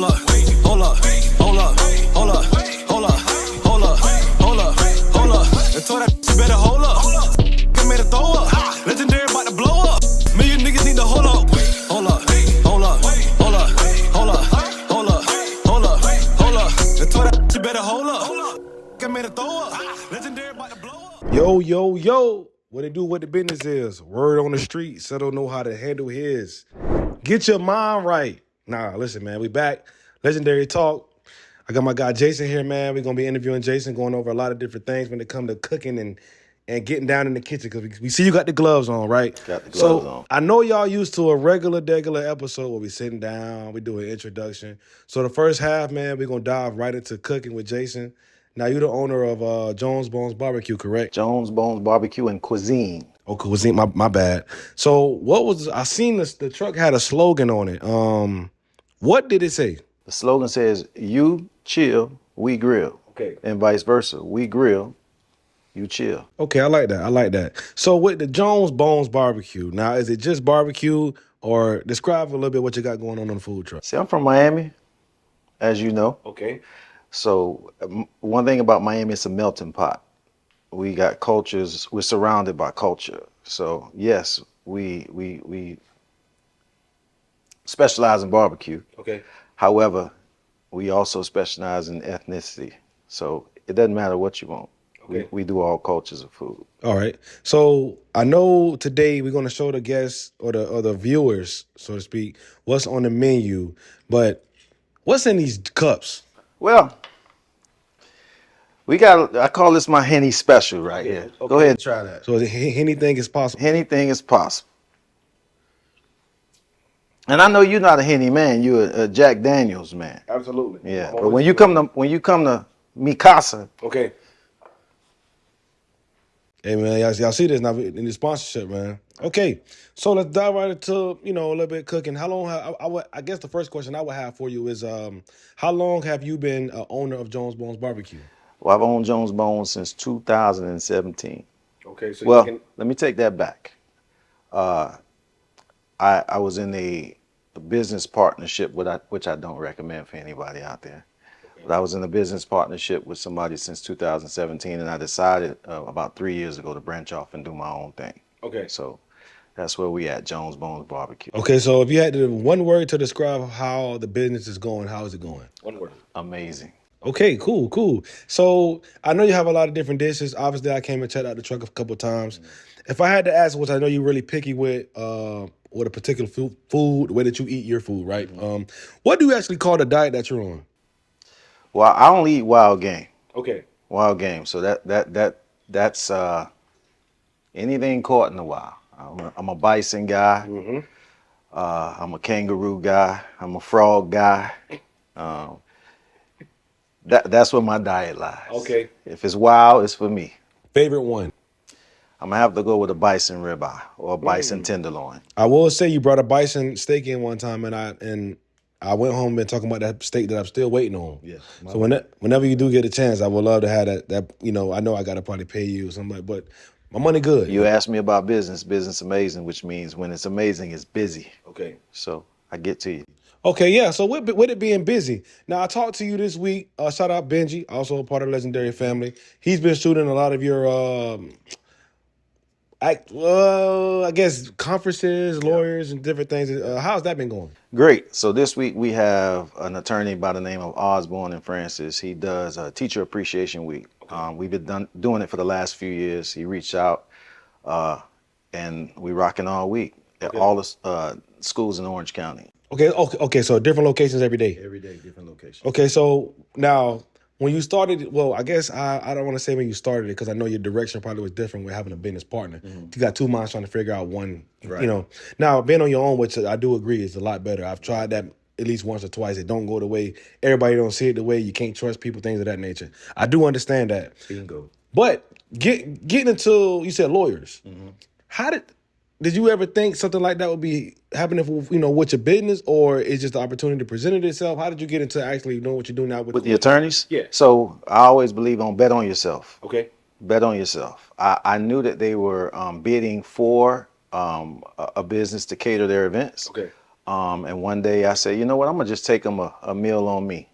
up, hold up, hold up, hold up, hold up, hold up, hold up, hold up. And told that you better hold up. Get made a throw up. Legendary about to blow up. Million niggas need to hold up. Hold up, hold up, hold up, hold up, hold up, hold up, hold up. And told that you better hold up. Get made a throw up. Legendary about to blow up. Yo, yo, yo. What it do, what the business is. Word on the street. Seddo know how to handle his. Get your mind right. Nah, listen, man. We back. Legendary Talk. I got my guy Jason here, man. We're going to be interviewing Jason, going over a lot of different things when it comes to cooking and getting down in the kitchen. Because we see you got the gloves on, right? Got the gloves on. I know y'all used to a regular episode where we sitting down, we do an introduction. So the first half, man, we're going to dive right into cooking with Jason. Now, you're the owner of Jones Bones Barbecue, correct? Jones Bones Barbecue and Cuisine. Oh, Cuisine, my bad. So I seen the truck had a slogan on it. What did it say? The slogan says, you chill, we grill. Okay. And vice versa. We grill, you chill. Okay, I like that. So with the Jones Bones Barbecue, now is it just barbecue or describe a little bit what you got going on the food truck? See, I'm from Miami, as you know. Okay. So one thing about Miami, it's a melting pot. We got cultures, we're surrounded by culture. So yes, we specialize in barbecue. Okay. However, we also specialize in ethnicity. So it doesn't matter what you want. Okay. We do all cultures of food. All right. So I know today we're going to show the guests or the viewers, so to speak, what's on the menu. But what's in these cups? Well, I call this my Henny special right here. Okay. Go ahead and try that. So anything is possible. Anything is possible. And I know you're not a Henny man. You're a Jack Daniels man. Absolutely. Yeah. But when you come to Mikasa. Okay. Hey man, y'all see this now in the sponsorship, man. Okay, so let's dive right into a little bit cooking. How long? I guess the first question I would have for you is, how long have you been owner of Jones Bones Barbecue? Well, I've owned Jones Bones since 2017. Okay, so let me take that back. I was in a business partnership which I don't recommend for anybody out there. But I was in a business partnership with somebody since 2017, and I decided about 3 years ago to branch off and do my own thing. Okay. So that's where we at, Jones Bones Barbecue. Okay, so if you had to one word to describe how the business is going, how is it going? One word. Amazing. Okay, cool. So I know you have a lot of different dishes. Obviously, I came and checked out the truck a couple of times. If I had to ask, which I know you're really picky with a particular food, the way that you eat your food, right? What do you actually call the diet that you're on? Well, I only eat wild game. Okay. Wild game. So that's anything caught in the wild. I'm a bison guy. Mm-hmm. I'm a kangaroo guy. I'm a frog guy. That's where my diet lies. Okay. If it's wild, it's for me. Favorite one? I'm gonna have to go with a bison ribeye or a bison tenderloin. I will say you brought a bison steak in one time, and I went home and talking about that steak that I'm still waiting on. Yeah. So whenever you do get a chance, I would love to have that. I know I gotta probably pay you or something, but my money good. You asked me about business. Business amazing, which means when it's amazing, it's busy. Okay. So I get to you. Okay, yeah. So with it being busy, now I talked to you this week. Shout out Benji, also a part of the Legendary family. He's been shooting a lot of your, I guess conferences, lawyers, and different things. How's that been going? Great. So this week we have an attorney by the name of Osborne and Francis. He does a Teacher Appreciation Week. We've been doing it for the last few years. He reached out, and we rocking all week at all the schools in Orange County. Okay. So different locations every day. Every day, different locations. Okay, so now when you started, well, I guess I don't want to say when you started it because I know your direction probably was different with having a business partner. Mm-hmm. You got two minds trying to figure out one. Right. Now being on your own, which I do agree is a lot better. I've tried that at least once or twice. It don't go the way everybody don't see it the way. You can't trust people, things of that nature. I do understand that. Bingo. But getting into, you said lawyers. Mm-hmm. How did you ever think something like that would be happening with your business, or is just the opportunity presented itself? How did you get into actually knowing what you're doing now with the attorneys? Yeah. So I always believe on bet on yourself. Okay. Bet on yourself. I knew that they were bidding for a business to cater their events. Okay. And one day I said, you know what? I'm gonna just take them a meal on me.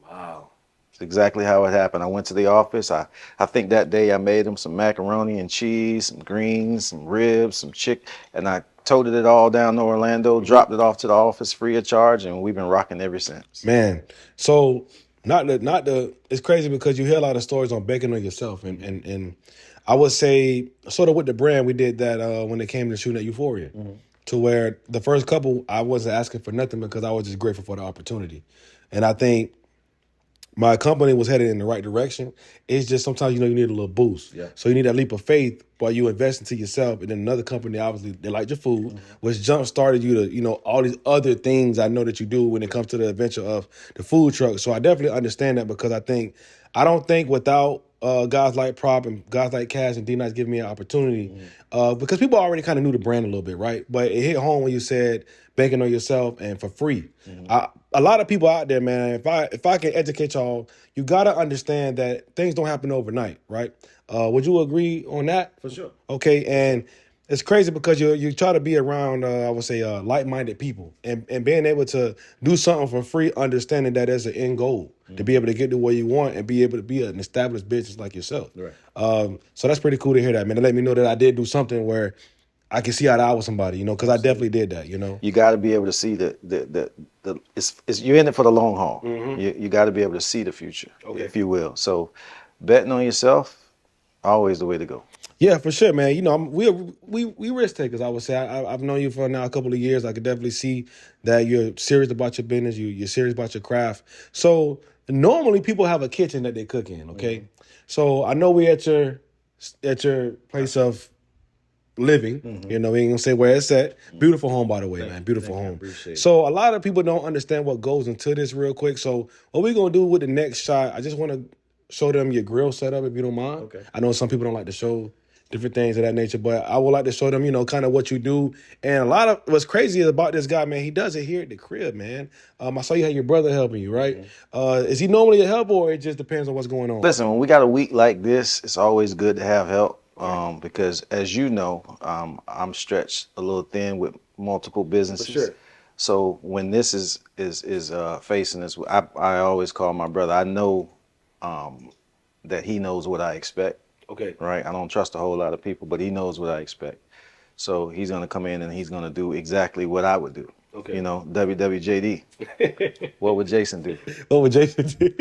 Wow. It's exactly how it happened. I went to the office. I think that day I made them some macaroni and cheese, some greens, some ribs, some chicken, and I toted it all down to Orlando, dropped it off to the office free of charge, and we've been rocking ever since. Man, so not the it's crazy because you hear a lot of stories on banking on yourself, and I would say sort of with the brand we did that when it came to shooting at Euphoria, to where the first couple I wasn't asking for nothing because I was just grateful for the opportunity, and I think my company was headed in the right direction. It's just sometimes you need a little boost. Yeah. So you need that leap of faith while you invest into yourself. And then another company, obviously, they liked your food, which jump started you to, all these other things I know that you do when it comes to the adventure of the food truck. So I definitely understand that because I don't think without guys like Prop and guys like Cash and D-Nice giving me an opportunity, because people already kind of knew the brand a little bit, right? But it hit home when you said banking on yourself and for free. A lot of people out there, man, if I can educate y'all, you got to understand that things don't happen overnight, right? Would you agree on that? For sure. Okay, and it's crazy because you try to be around, I would say, like-minded people and being able to do something for free, understanding that there's an end goal to be able to get to where you want and be able to be an established business like yourself. Right. So that's pretty cool to hear that, man. To let me know that I did do something where I can see eye to eye with somebody, because I definitely did that, You got to be able to see the it's you're in it for the long haul. You got to be able to see the future, if you will. So, betting on yourself, always the way to go. Yeah, for sure, man. We risk takers. I would say I've known you for now a couple of years. I could definitely see that you're serious about your business. You're serious about your craft. So normally people have a kitchen that they cook in. Okay, so I know we at your place of living. We ain't gonna say where it's at. Beautiful home, by the way, man. Beautiful home. Appreciate it. So a lot of people don't understand what goes into this real quick. So what we gonna do with the next shot? I just want to show them your grill setup, if you don't mind. Okay. I know some people don't like to show different things of that nature, but I would like to show them, kind of what you do. And a lot of what's crazy about this guy, man, he does it here at the crib, man. I saw you had your brother helping you, right? Is he normally a helper, or it just depends on what's going on? Listen, when we got a week like this, it's always good to have help. Because as you know, I'm stretched a little thin with multiple businesses. For sure. So when this is facing this, I always call my brother. I know that he knows what I expect. Okay. Right. I don't trust a whole lot of people, but he knows what I expect. So he's gonna come in and he's gonna do exactly what I would do. Okay. WWJD. What would Jason do? What would Jason do?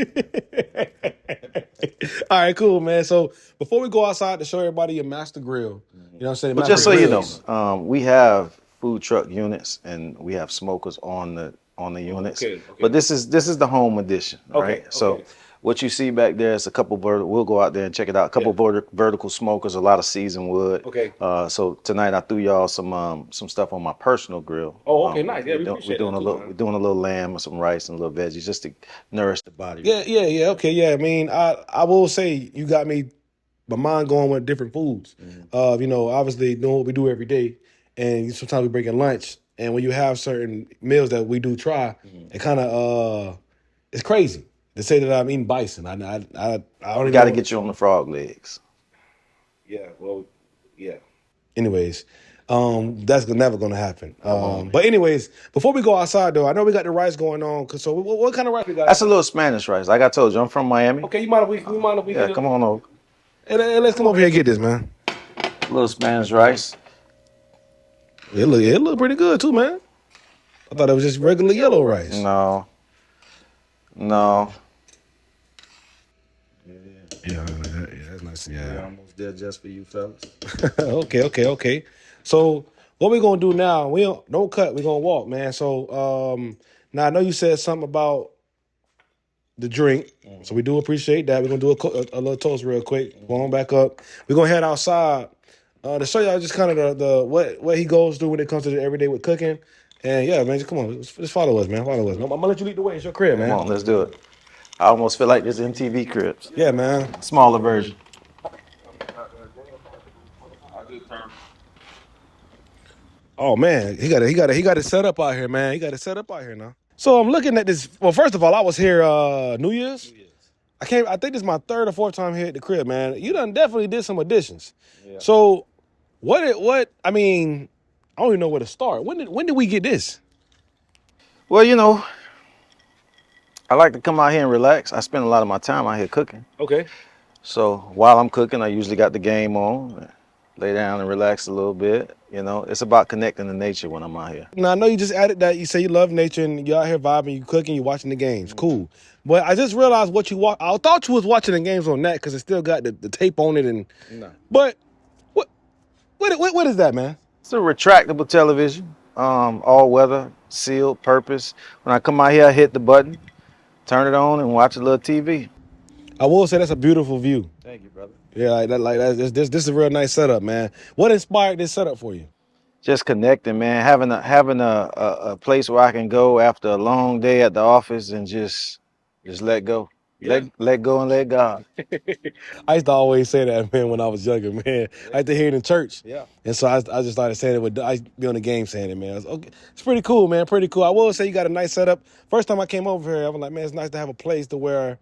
All right, cool, man. So before we go outside to show everybody your master grill, you know what I'm saying? But Master just so you grills. know, we have food truck units and we have smokers on the units. Okay. But this is the home edition, right? Okay. So what you see back there is a couple we'll go out there and check it out. A couple vertical smokers, a lot of seasoned wood. Okay. So tonight I threw y'all some stuff on my personal grill. Oh, okay, nice. Yeah, we we're appreciate doing that a too, little man. we're doing a little lamb and some rice and a little veggies just to nourish the body. Yeah. Okay, yeah. I mean, I will say you got my mind going with different foods. Obviously doing what we do every day, and sometimes we break in lunch. And when you have certain meals that we do try, it kind of it's crazy to say that I'm eating bison. I don't even Got to know. get you on the frog legs. Yeah, well, yeah. Anyways, that's never going to happen. But anyways, before we go outside, though, I know we got the rice going on. So what kind of rice we got? That's a little Spanish rice. Like I told you, I'm from Miami. Okay, you mind if we Yeah, get come on over. And let's come over here and get this, man. A little Spanish rice. It look pretty good, too, man. I thought it was just regular yellow rice. No. Yeah, that's nice. Yeah. Almost there just for you fellas. Okay. So what we gonna do now? We don't cut. We gonna walk, man. So now I know you said something about the drink, so we do appreciate that. We're gonna do a little toast real quick. Go on back up. We're gonna head outside to show y'all just kind of the what he goes through when it comes to the everyday with cooking. And yeah, man, just come on, just follow us, man. Follow us. I'm gonna let you lead the way. It's your crib, man. Come on, let's do it. I almost feel like this MTV Cribs. Yeah, man. Smaller version. Oh man, he got it set up out here, man. He got it set up out here now. So I'm looking at this. Well, first of all, I was here New Year's. I think this is my third or fourth time here at the crib, man. You done definitely did some additions. Yeah. So what I mean, I don't even know where to start. When did we get this? Well, you know, I like to come out here and relax. I spend a lot of my time out here cooking. Okay. So while I'm cooking, I usually got the game on, lay down and relax a little bit. You know, it's about connecting to nature when I'm out here. Now I know you just added that you say you love nature and you're out here vibing, you cooking, you watching the games. Cool. But I just realized what you watch. I thought you was watching the games on that because it still got the tape on it. And No. but what is that, man? It's a retractable television, all weather, sealed, purpose. When I come out here, I hit the button, turn it on, and watch a little TV. I will say that's a beautiful view. Thank you, brother. Yeah, this is a real nice setup, man. What inspired this setup for you? Just connecting, man. Having a place where I can go after a long day at the office and just let go. Yeah. Let go and let God. I used to always say that, man, when I was younger, man. I used to hear it in church. Yeah. And so I just started saying it with, I used to be on the game saying it, man. I was, okay. It's pretty cool, man. Pretty cool. I will say you got a nice setup. First time I came over here, I was like, man, it's nice to have a place to where,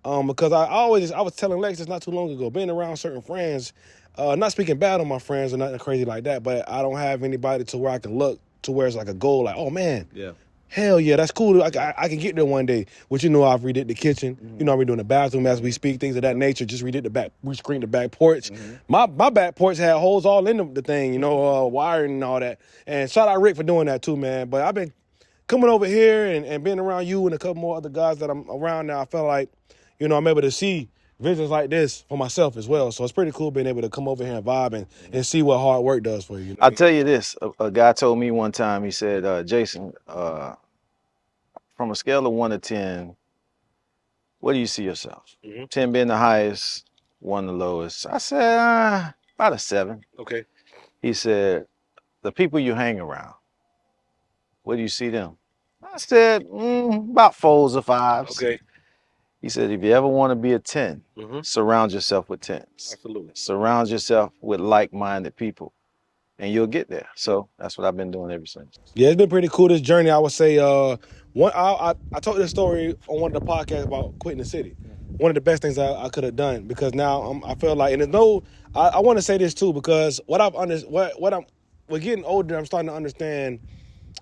because I was telling Lex not too long ago, being around certain friends, not speaking bad on my friends or nothing crazy like that, but I don't have anybody to where I can look to where it's like a goal, like, oh man, Yeah. hell yeah, that's cool. I can get there one day. Which, you know, I've redid the kitchen. You know, I'm redoing the bathroom as we speak, things of that nature. Just redid the back, we screened the back porch. My back porch had holes all in the thing, you know, wiring and all that. And shout out Rick for doing that too, man. But I've been coming over here and being around you and a couple more other guys that I'm around now. I felt like, you know, I'm able to see visions like this for myself as well. So it's pretty cool being able to come over here and vibe and see what hard work does for you. You know? I'll tell you this. A guy told me one time, he said, Jason, from a scale of 1 to 10, where do you see yourself? 10 being the highest, 1 the lowest. I said, about a 7. Okay. He said, the people you hang around, where do you see them? I said, about 4s or 5s. Okay. He said, if you ever want to be a 10, surround yourself with 10s. Absolutely. Surround yourself with like-minded people, and you'll get there. So that's what I've been doing ever since. Yeah, it's been pretty cool, this journey. I would say, I told this story on one of the podcasts about quitting the city. One of the best things I could have done, because now I feel like, and there's no, I want to say this too, because we're getting older, I'm starting to understand.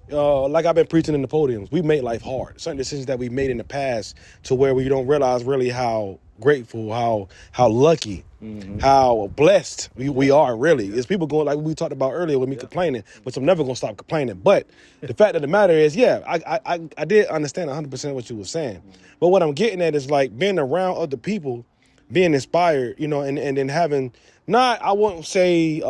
Like I've been preaching in the podiums, we make life hard. Certain decisions that we made in the past to where we don't realize really how grateful, how lucky, how blessed we are really. It's people going, like we talked about earlier with me complaining, which I'm never going to stop complaining. But the fact of the matter is, yeah, I did understand 100% what you were saying. But what I'm getting at is like being around other people, being inspired, you know, and then having, not, I wouldn't say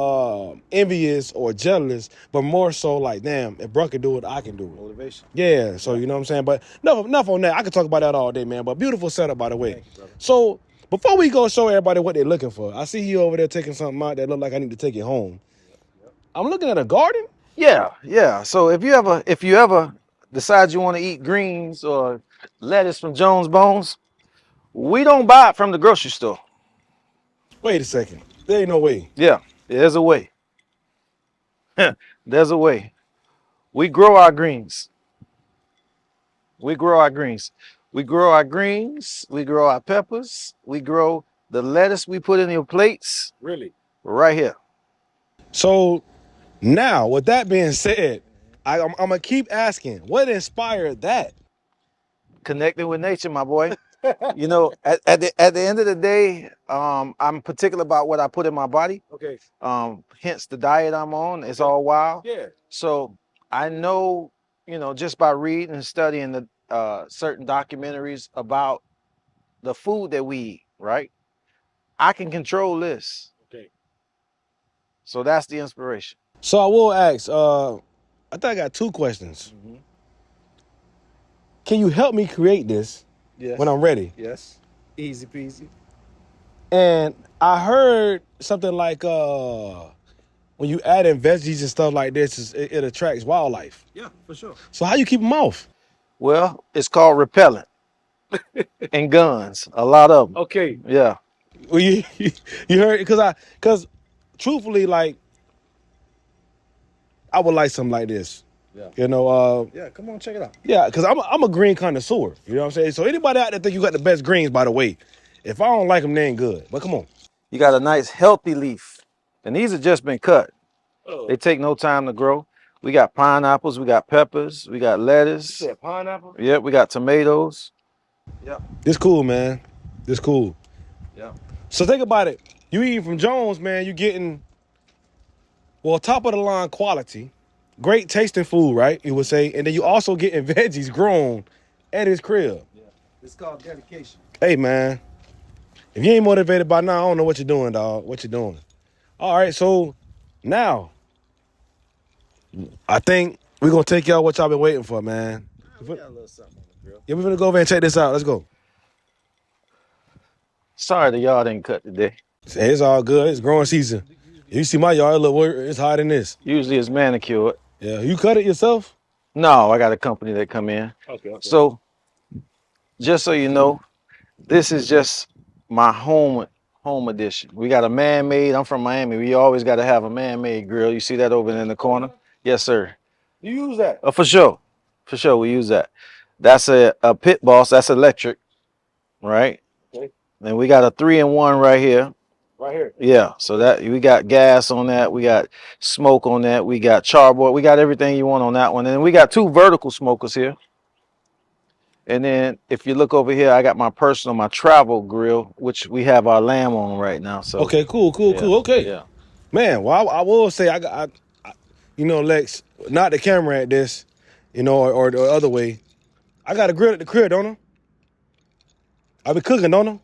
envious or jealous, but more so like, damn, if bro can do it, I can do it. Motivation. Yeah, so you know what I'm saying? But enough on that. I could talk about that all day, man. But beautiful setup, by the way. Thank you, brother. So before we go show everybody what they're looking for, I see you over there taking something out that look like I need to take it home. I'm looking at a garden. Yeah. So if you ever decide you want to eat greens or lettuce from Jones Bones, we don't buy it from the grocery store. Wait a second. There ain't no way. Yeah, there's a way. There's a way. We grow our greens. We grow our greens. We grow our greens. We grow our peppers. We grow the lettuce we put in your plates Really? right here. So now, with that being said, I'm going to keep asking, what inspired that? Connecting with nature, my boy. You know, at the end of the day, I'm particular about what I put in my body. Okay. Hence the diet I'm on. It's all wild. Yeah. So I know, you know, just by reading and studying the certain documentaries about the food that we eat, right? I can control this. Okay. So that's the inspiration. So I will ask, I think I got 2 questions. Can you help me create this Yes. when I'm ready? Yes. Easy peasy. And I heard something like when you add in veggies and stuff like this, it attracts wildlife. Yeah, for sure. So how you keep them off? Well, it's called repellent and guns. A lot of them. Okay. Yeah. Well, you heard, because truthfully, like, I would like something like this. Yeah. You know, Yeah, come on, check it out. yeah, because I'm a green connoisseur. You know what I'm saying? So anybody out there think you got the best greens, by the way, if I don't like them, they ain't good. But come on. You got a nice healthy leaf. And these have just been cut. They take no time to grow. We got pineapples, we got peppers, we got lettuce. Pineapple. Yep, we got tomatoes. Yep. This cool, man. This cool. Yep. So think about it. You eating from Jones, man. You getting top of the line quality, great tasting food, right? You would say, and then you also getting veggies grown at his crib. Yeah. It's called dedication. Hey, man. If you ain't motivated by now, I don't know what you're doing, dog. What you doing? All right, so now I think we're gonna take y'all what y'all been waiting for, man. We got a little something on the grill. Yeah, we're gonna go over and check this out. Let's go. Sorry the yard didn't cut today. Hey, it's all good. It's growing season. You see my yard, look, it's higher than this. Usually it's manicured. Yeah, you cut it yourself? No, I got a company that come in. Okay. So just so you know, this is just my home edition. We got a man-made. I'm from Miami. We always got to have a man-made grill. You see that over in the corner? Yes, sir. You use that? For sure. For sure, we use that. That's a pit boss. That's electric, right? Okay. Then we got a 3-in-1 right here. Right here. Yeah, so that we got gas on that, we got smoke on that, we got charbroil, we got everything you want on that one. And then we got 2 vertical smokers here. And then if you look over here, I got my travel grill, which we have our lamb on right now. So okay, cool. yeah, Okay. Yeah. Man, well, I will say I Lex, not the camera at this, or the other way. I got a grill at the crib, don't I? I be cooking, don't I?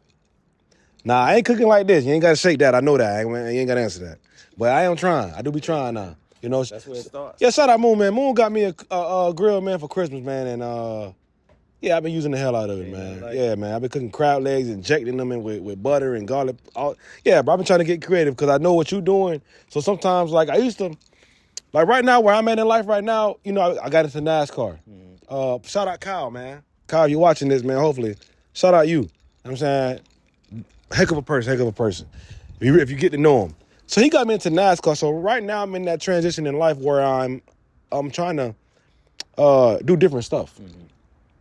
Nah, I ain't cooking like this. You ain't got to shake that. I know that. You ain't got to answer that. But I am trying. I do be trying now. That's where it starts. Yeah, shout out Moon, man. Moon got me a grill, man, for Christmas, man. And, yeah, I've been using the hell out of it, man. Yeah, man. I've been cooking crab legs, injecting them in with butter and garlic. Yeah, bro, I've been trying to get creative because I know what you're doing. So sometimes, like, I used to, like right now, where I'm at in life right now, I got into NASCAR. Shout out Kyle, man. Kyle, you watching this, man, hopefully. Shout out you. You know what I'm saying? Heck of a person. If you get to know him. So he got me into NASCAR. So right now I'm in that transition in life where I'm trying to do different stuff.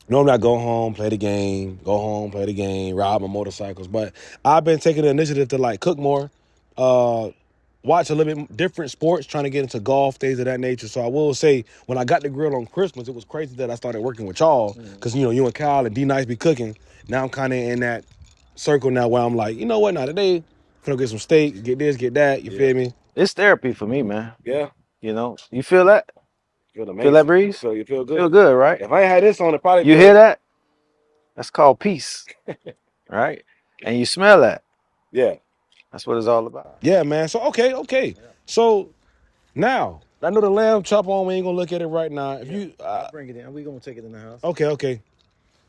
Normally I go home, play the game, ride my motorcycles. But I've been taking the initiative to like cook more, watch a little bit different sports, trying to get into golf, things of that nature. So I will say, when I got the grill on Christmas, it was crazy that I started working with y'all because, you and Kyle and D-Nice be cooking. Now I'm kind of in that circle now where I'm like, you know what, now today, I'm gonna get some steak, get this, get that, you feel me? It's therapy for me, man. Yeah. You feel that? Feel amazing. Feel that breeze? So you feel good? Feel good, right? If I ain't had this on, it probably You hear that? That's called peace, right? And you smell that. Yeah. That's what it's all about. Yeah, man. So, okay. Yeah. So, now, I know the lamb chop on, we ain't gonna look at it right now. If you I'll bring it in. We're going to take it in the house. Okay.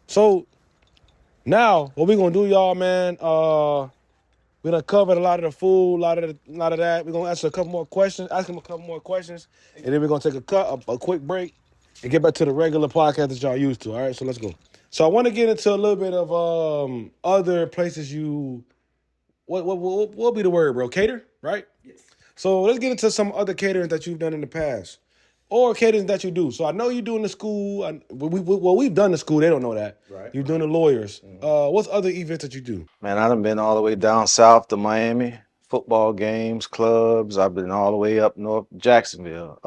So, now, what we gonna do, y'all, man, we done covered a lot of the food, a lot of that. We're gonna ask him a couple more questions, and then we're gonna take a quick break and get back to the regular podcast that y'all used to. All right, so let's go. So I want to get into a little bit of other places you what be the word, bro? Cater, right? Yes. So let's get into some other catering that you've done in the past, or catering that you do. So I know you're doing the school. We've done the school. They don't know that. Right. You're doing the lawyers. What's other events that you do? Man, I done been all the way down south to Miami, football games, clubs. I've been all the way up north, Jacksonville.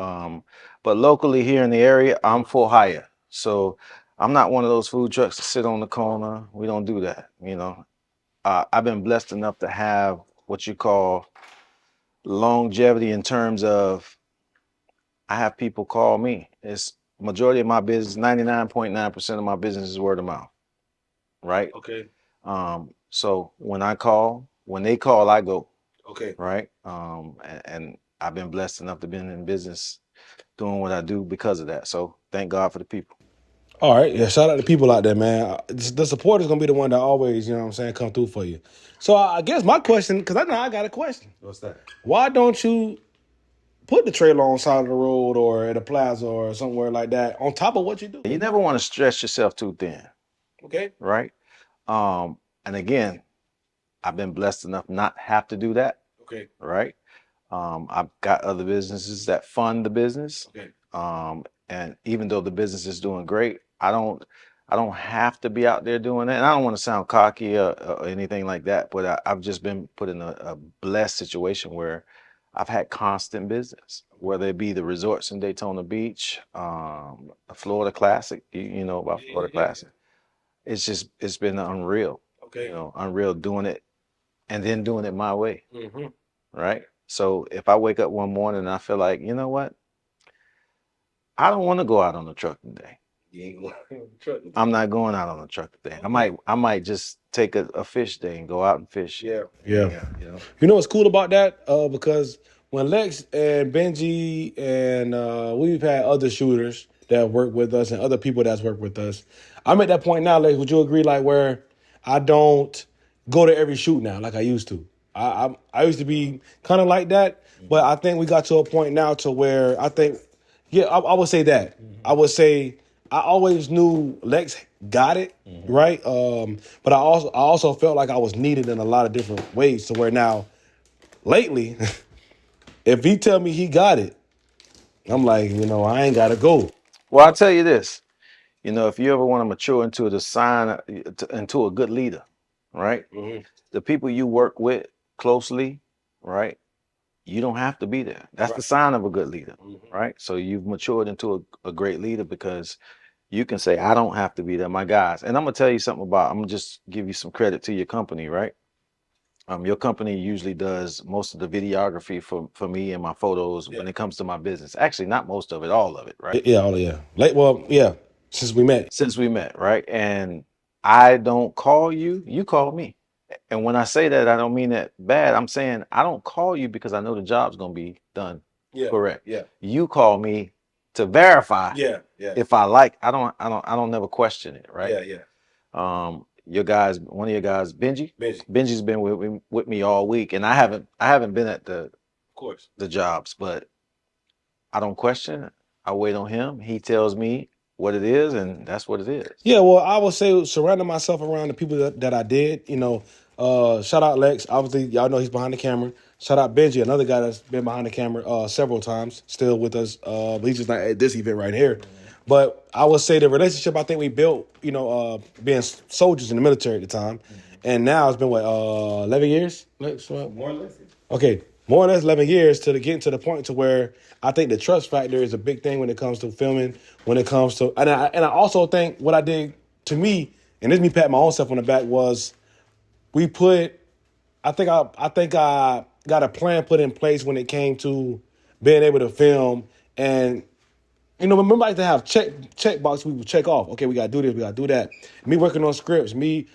But locally here in the area, I'm for hire. So I'm not one of those food trucks to sit on the corner. We don't do that, I've been blessed enough to have what you call longevity in terms of I have people call me. It's majority of my business, 99.9% of my business is word of mouth, right? Okay. So when they call, I go, Okay. right? And I've been blessed enough to be in business doing what I do because of that. So thank God for the people. All right. Yeah, shout out to people out there, man. The support is going to be the one that always, come through for you. So I guess my question, because I know I got a question. What's that? Why don't you put the trailer on the side of the road or at a plaza or somewhere like that on top of what you do? You never want to stretch yourself too thin, Okay. right? And again, I've been blessed enough not have to do that, Okay. right? I've got other businesses that fund the business. Okay. And even though the business is doing great, I don't have to be out there doing that. And I don't want to sound cocky or anything like that, but I've just been put in a blessed situation where I've had constant business, whether it be the resorts in Daytona Beach, the Florida Classic. You know about Florida Classic. It's been unreal. Okay. You know, unreal doing it and then doing it my way. Mm-hmm. Right. So if I wake up one morning and I feel like, you know what, I don't want to go out on a trucking day. You ain't going on the truck. I'm not going out on a trucking day. I might just take a fish day and go out and fish. Yeah. You know. You know what's cool about that? Because when Lex and Benji and we've had other shooters that work with us and other people that's worked with us, I'm at that point now, Lex, would you agree, like where I don't go to every shoot now like I used to? I used to be kind of like that, but I think we got to a point now to where I think, yeah, I would say that. I would say I always knew Lex got it, right? But I also felt like I was needed in a lot of different ways to where now lately, if he tell me he got it, I'm like, you know, I ain't gotta go. Well, I'll tell you this. You know, if you ever want to mature into into a good leader, right? The people you work with closely, right? You don't have to be there. That's the sign of a good leader, right? So you've matured into a great leader because you can say, I don't have to be there, my guys. And I'm gonna tell you something I'm gonna just give you some credit to your company, right? Your company usually does most of the videography for me and my photos when it comes to my business. Actually, not most of it, all of it, right? Yeah. Like, well, yeah, since we met. Since we met, right? And I don't call you, you call me. And when I say that, I don't mean that bad. I'm saying I don't call you because I know the job's gonna be done correct. Yeah. You call me to verify Yeah. if I don't never question it, right? Your guys, one of your guys, Benji's been with me all week, and I haven't been at Of course. the jobs, but I don't question it. I wait on him. He tells me what it is, and that's what it is. Yeah, well, I would say surrounding myself around the people that I did, you know, shout out Lex. Obviously, y'all know he's behind the camera. Shout out Benji, another guy that's been behind the camera several times, still with us. But he's just not at this event right here. But I would say the relationship I think we built, you know, being soldiers in the military at the time. And now it's been, what, 11 years? Lex, what? More or less. Okay, more or less 11 years to getting to the point to where I think the trust factor is a big thing when it comes to filming, when it comes to, and I also think what I did to me, and this me patting my own self on the back, was we put, I think I got a plan put in place when it came to being able to film. And you know, remember I used to have check box we would check off. Okay, we gotta do this, we gotta do that. Me working on scripts, me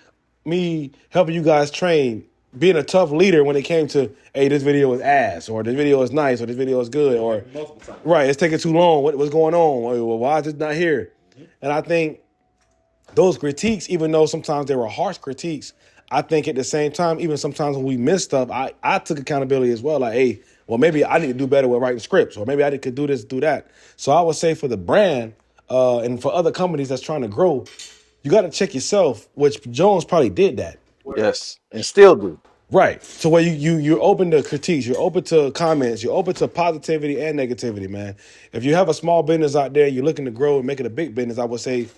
helping you guys train, being a tough leader when it came to, hey, this video is ass, or this video is nice, or this video is good, or Multiple times. right, it's taking too long. What's going on? Well, why is it not here? And I think those critiques, even though sometimes they were harsh critiques, I think at the same time, even sometimes when we missed stuff, I took accountability as well. Like, hey, well, maybe I need to do better with writing scripts, or maybe I could do this, do that. So I would say for the brand and for other companies that's trying to grow, you got to check yourself, which Jones probably did that. Yes, and still do. Right. So where you're open to critiques, you're open to comments, you're open to positivity and negativity, man. If you have a small business out there, you're looking to grow and make it a big business, I would say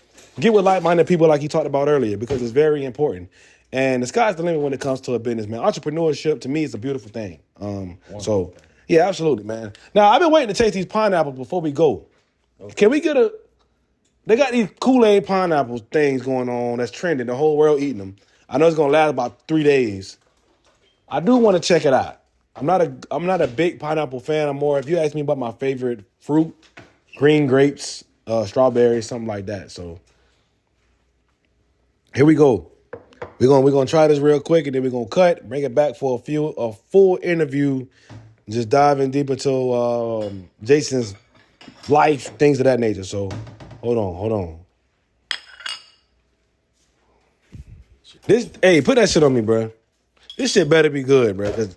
get with like-minded people like you talked about earlier, because it's very important. And the sky's the limit when it comes to a business, man. Entrepreneurship, to me, is a beautiful thing. So, yeah, absolutely, man. Now, I've been waiting to taste these pineapples before we go. Okay. Can we get they got these Kool-Aid pineapple things going on that's trending. The whole world eating them. I know it's going to last about 3 days. I do want to check it out. I'm not a big pineapple fan. I'm more, if you ask me about my favorite fruit, green grapes, strawberries, something like that. So here we go. We're gonna try this real quick, and then we're gonna cut, bring it back for a full interview, just diving deep into Jason's life, things of that nature. So hold on. Hey, put that shit on me, bro. This shit better be good, bro. Cause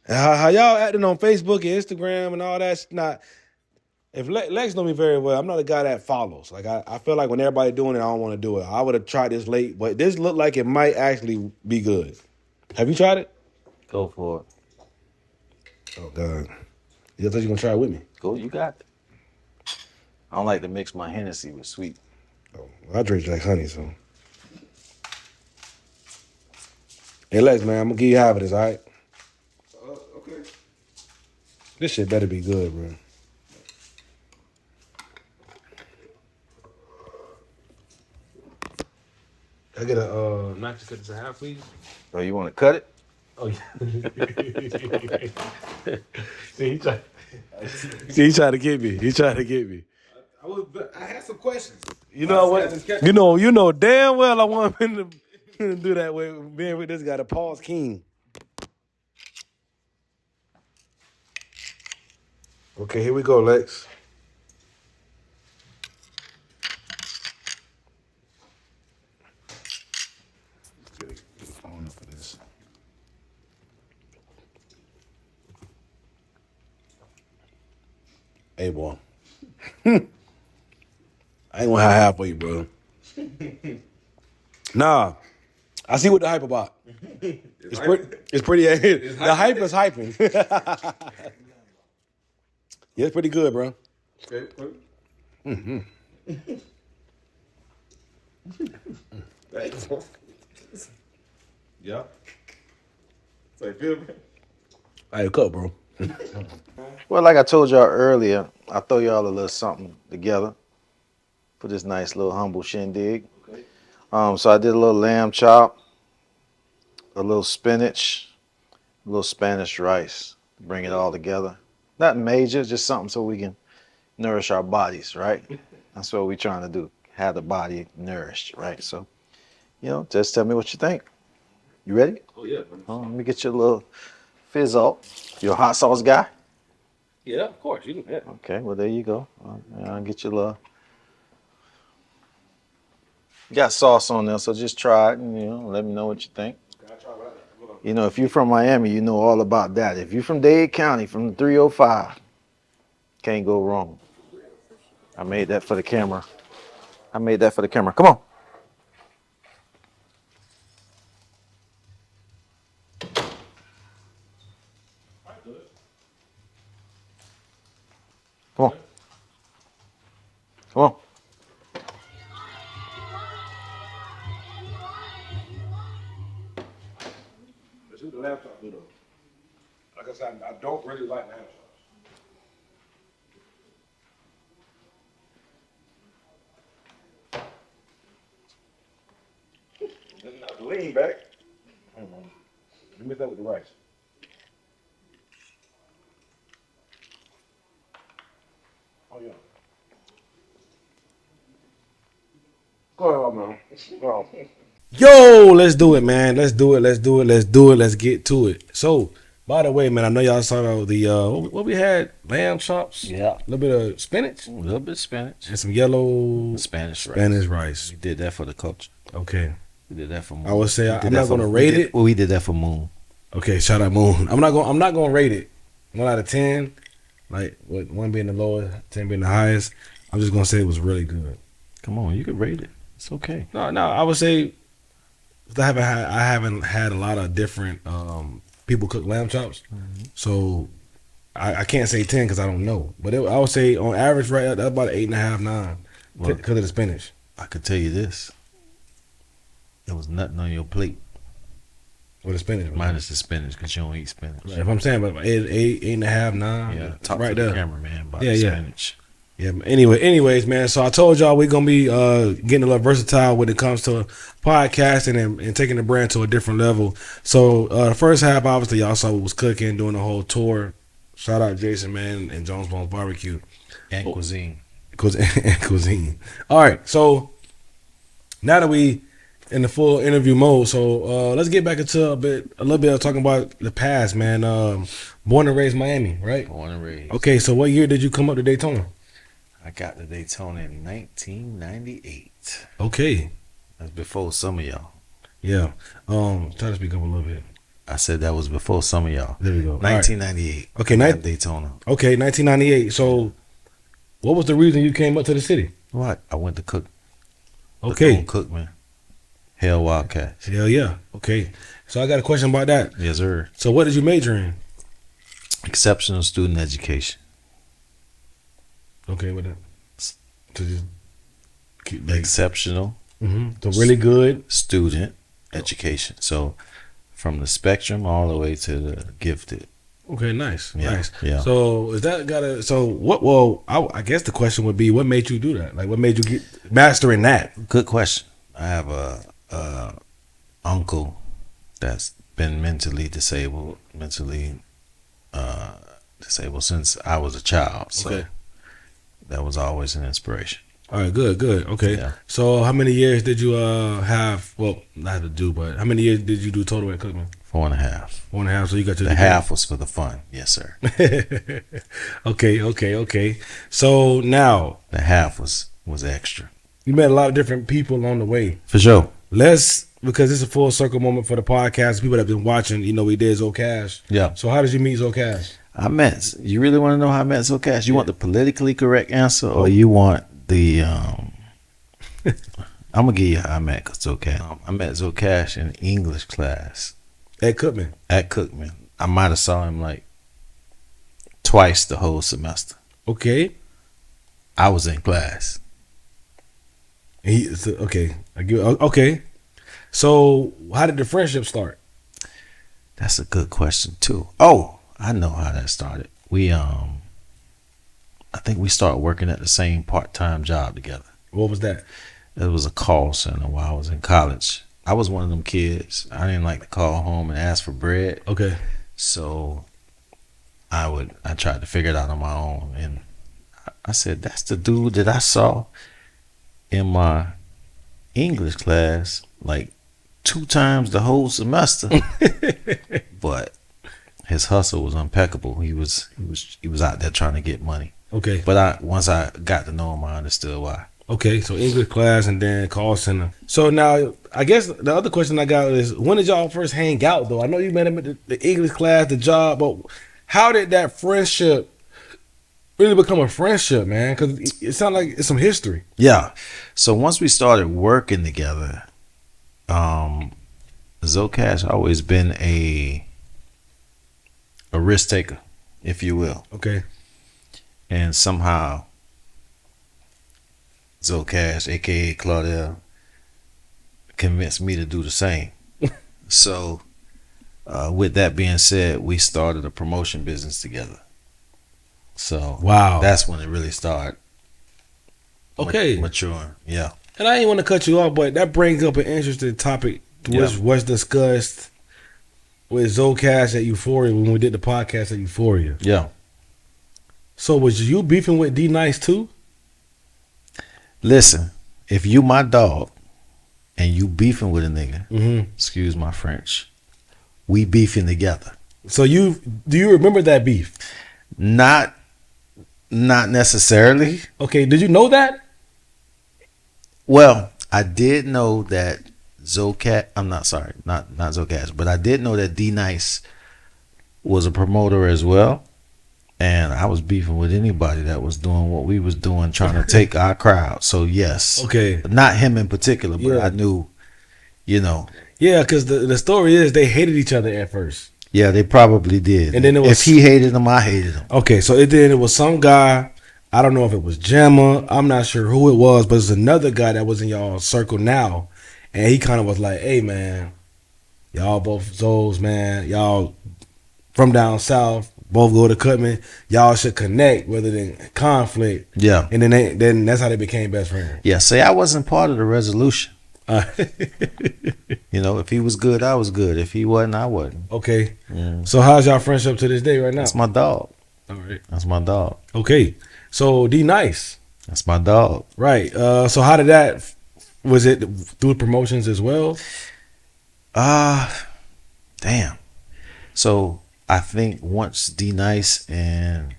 how y'all acting on Facebook and Instagram and all that's not. If Lex know me very well, I'm not a guy that follows. Like I feel like when everybody doing it, I don't want to do it. I would have tried this late, but this looked like it might actually be good. Have you tried it? Go for it. Oh God! I thought you were gonna try it with me. Go, you got it. I don't like to mix my Hennessy with sweet. Oh, I drink like honey, so. Hey Lex, man, I'm gonna give you half of this, all right? Okay. This shit better be good, bro. Can I get a not just cut this in half, please? So you want to cut it? Oh yeah. See, he tried to get me. He tried to get me. I had some questions. You know what? You know damn well I want him to do that with being with this guy, the Paul's King. Okay, here we go, Lex. Get the phone up for this. Hey, boy. I ain't gonna have half for you, bro. Nah, I see what the hype about. It's pretty. The hype is hyping. Yeah, it's pretty good, bro. Okay. Mm-hmm. Yeah. So you feel me? Hey, cut, bro. Well, like I told y'all earlier, I throw y'all a little something together for this nice little humble shindig. Okay. So I did a little lamb chop, a little spinach, a little Spanish rice. Bring it all together. Not major, just something so we can nourish our bodies, right? That's what we're trying to do. Have the body nourished, right? So, just tell me what you think. You ready? Oh yeah. Let me get you a little fizz up. You a hot sauce guy? Yeah, of course. You can. Yeah. Okay, well there you go. I'll get you a little. Got sauce on there, so just try it and let me know what you think. If you're from Miami, you know all about that. If you're from Dade County, from the 305, can't go wrong. I made that for the camera. Come on. Come on. Come on. Let's do the lamb chop, though. Like I said, I don't really like lamb chops. Not lean back. You mix that with the rice. Oh yeah. Go ahead, man. Go on. Yo, let's do it, man. Let's do it. Let's get to it. So, by the way, man, I know y'all saw the what we had, lamb chops. Yeah. A little bit of spinach. A little bit of spinach. And some yellow Spanish rice. We did that for the culture. Okay. We did that for Moon. I would say I'm not gonna rate it. Well, we did that for Moon. Okay, shout out Moon. I'm not gonna rate it 1 out of 10. Like with 1 being the lowest, 10 being the highest. I'm just gonna say it was really good. Come on, you could rate it. It's okay. No, I would say I haven't had a lot of different people cook lamb chops, so I can't say 10 because I don't know. But I would say on average, right, that's about 8.5, 9 because of the spinach. I could tell you this. There was nothing on your plate. With the spinach, Minus the spinach, because you don't eat spinach. Right, if I'm saying, but 8.5, 9, Yeah, talk right to there. the cameraman about the spinach. Yeah. Anyways, man. So I told y'all we're gonna be getting a little versatile when it comes to podcasting and taking the brand to a different level. So the first half, obviously, y'all saw what was cooking, doing the whole tour. Shout out Jason, man, and Jones Bones Barbecue And Cuisine. Cuisine. All right, so now that we in the full interview mode, so let's get back into a little bit of talking about the past, man. Born and raised Miami, right? Born and raised. Okay, so what year did you come up to Daytona? I got to Daytona in 1998. Okay. That's before some of y'all. Yeah. Try to speak up a little bit. I said that was before some of y'all. There we go. 1998. Okay, I got Daytona. Okay, 1998. So, what was the reason you came up to the city? What? I went to cook. Okay. Cook, man. Hell Wildcats. Hell yeah. Okay. So I got a question about that. Yes, sir. So what did you major in? Exceptional student education. Okay, with that. To just keep Exceptional. So really good Student education. So from the spectrum all the way to the gifted. Okay, nice, Yeah, nice. yeah. So is that gotta? So what? Well, I guess the question would be, what made you do that? Like, what made you get mastering that? Good question. I have a uncle that's been mentally disabled since I was a child. So Okay. that was always an inspiration. All right, good, good. Okay. Yeah. So how many years did you have? Well, not to do, but how many years did you do total at Cookman? 4.5. 1.5. So you got your The degree. half was for the fun. Yes, sir. Okay. So now The half was extra. you met a lot of different people along the way. For sure. Because it's a full circle moment for the podcast. People that have been watching, we did Zo Cash. Yeah. So how did you meet Zo Cash? You really want to know how I met Zo Cash? You want the politically correct answer, or you want the I'm gonna give you how I met Zo Cash. I met Zo Cash in English class At Cookman. at Cookman. I might have saw him like twice the whole semester. Okay. I was in class. Okay. So how did the friendship start? That's a good question too. Oh, I know how that started. We I think we started working at the same part-time job together. What was that? It was a call center while I was in college. I was one of them kids. I didn't like to call home and ask for bread. Okay. So I tried to figure it out on my own. And I said, that's the dude that I saw in my English class like 2 times the whole semester. But his hustle was impeccable. He was out there trying to get money. Okay. But once I got to know him, I understood why. Okay, so English class and then call center. So now, I guess the other question I got is, when did y'all first hang out, though? I know you met him at the English class, the job, but how did that friendship really become a friendship, man? Because it sounds like it's some history. Yeah. So once we started working together, Zo Cash always been a risk taker, if you will. Okay. And somehow Zo Cash, aka Claudel, convinced me to do the same. So with that being said, we started a promotion business together. So Wow. that's when it really started Okay. maturing. Yeah. And I didn't want to cut you off, but that brings up an interesting topic, which was discussed with Zo Cash at Euphoria when we did the podcast at Euphoria. Yeah. So was you beefing with D Nice too? Listen, if you my dog and you beefing with a nigga, Mm-hmm. excuse my French, we beefing together. So do you remember that beef? Not necessarily. Okay, did you know that? Well, I did know that Zo Cash, not Zo Cash, but I did know that D Nice was a promoter as well. And I was beefing with anybody that was doing what we was doing, trying to take our crowd. So yes. Okay. Not him in particular, but Yeah. I knew, Yeah, because the story is they hated each other at first. yeah, they probably did. And then it was- if he hated him, I hated him. Okay, so it was some guy, I don't know if it was Gemma, I'm not sure who it was, but it's another guy that was in y'all circle now. And he kind of was like, hey, man, y'all both Zoes, man. Y'all from down south, both go to Cutman. Y'all should connect rather than conflict. Yeah. And then that's how they became best friends. Yeah, say I wasn't part of the resolution. Uh, If he was good, I was good. If he wasn't, I wasn't. okay. Mm. So how's y'all friendship to this day right now? That's my dog. All right. That's my dog. Okay. So D Nice. That's my dog. Right. So how did that, was it through promotions as well? Damn. So I think once D Nice and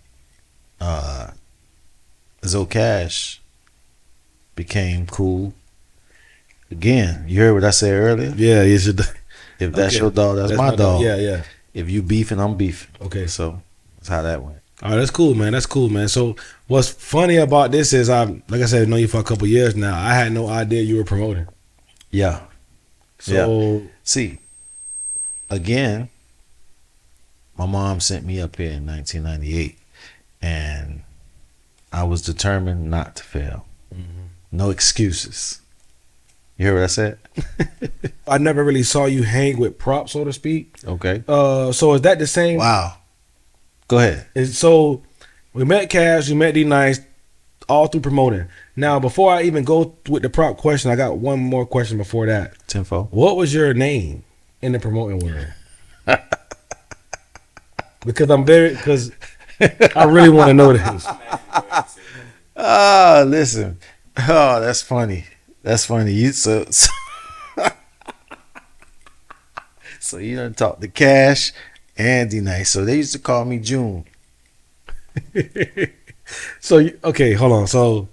Zo Cash became cool. Again, you heard what I said earlier? Yeah, you should. If that's Okay. your dog, that's my dog. Yeah. If you beefing, I'm beefing. Okay. So that's how that went. All right, that's cool, man. So what's funny about this is like I said, I've known you for a couple years now. I had no idea you were promoting. Yeah. So See, again, my mom sent me up here in 1998, and I was determined not to fail. No excuses. You hear what I said? I never really saw you hang with props, so to speak. Okay. So is that the same? Wow. Go ahead. And so we met Cash, we met D Nice, all through promoting. Now, before I even go with the prop question, I got one more question before that. Tenfold. What was your name in the promoting world? Because I really want to know this. Oh, listen. Oh, that's funny. That's funny. So you done talk to Cash and D Nice. So they used to call me June. So, okay, hold on. So,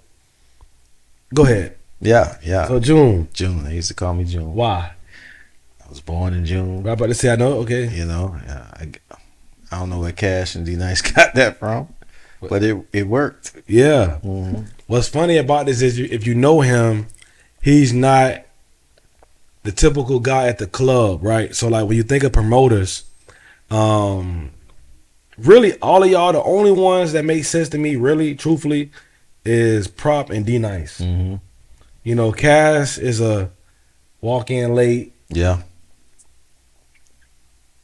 go ahead. Yeah. So, June. June. They used to call me June. Why? I was born in June. I'm about to say I know. Okay. You know, I don't know where Cash and D Nice got that from, but it worked. Yeah. Mm-hmm. What's funny about this is if you know him, he's not the typical guy at the club, right? So like when you think of promoters, really all of y'all, the only ones that make sense to me, really, truthfully, is Prop and D Nice. Mm-hmm. You know, Cass is a walk in late. Yeah.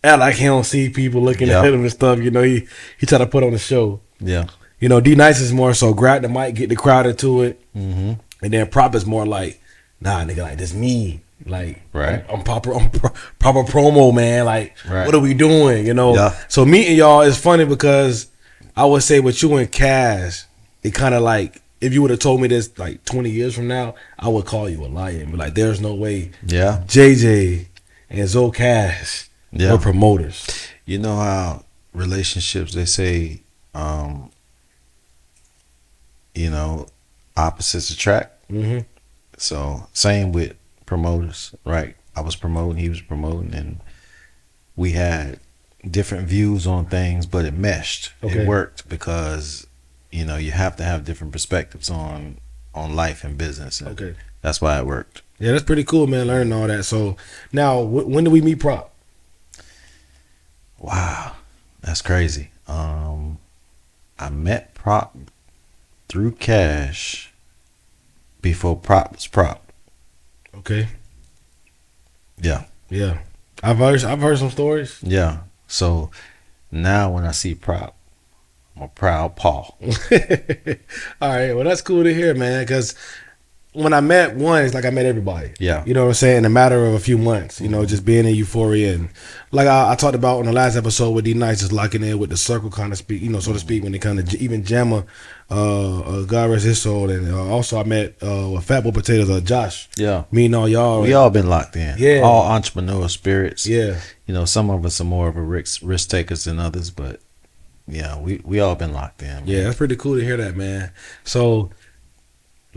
And like he don't see people looking at him and stuff. You know, he try to put on a show. Yeah. You know, D Nice is more so grab the mic, get the crowd into it. Mm-hmm. And then Prop is more like, nah, nigga, like this me. Like, right. I'm proper promo, man. Like, right. What are we doing? You know? Yeah. So meeting y'all is funny because I would say with you and Cash, it kind of like, if you would have told me this like 20 years from now, I would call you a liar and be like, there's no way. Yeah. JJ and Zoe Cash were promoters. You know how relationships, they say, you know, opposites attract. Mm-hmm. So same with promoters, right? I was promoting, he was promoting, and we had different views on things, but it meshed. Okay. It worked because, you know, you have to have different perspectives on life and business. And Okay. that's why it worked. Yeah, that's pretty cool, man, learning all that. So now, when did we meet Prop? Wow, that's crazy. I met Prop through Cash before Prop was Prop. Okay. Yeah. Yeah. I've heard some stories. Yeah. So now when I see Prop, I'm a proud Paul. All right. Well, that's cool to hear, man, because when I met one, it's like I met everybody. Yeah. You know what I'm saying? In a matter of a few months, you know, just being in euphoria. And like I talked about on the last episode with D Nice, just locking in with the circle kind of speak, you know, so to speak, when they kind of even Jammer, God rest his soul. And also I met with Fat Boy Potatoes, Josh. Yeah. Me and all y'all. We all been locked in. Yeah. All entrepreneurial spirits. Yeah. You know, some of us are more of a risk takers than others, but yeah, we all been locked in. Man. Yeah, that's pretty cool to hear that, man. So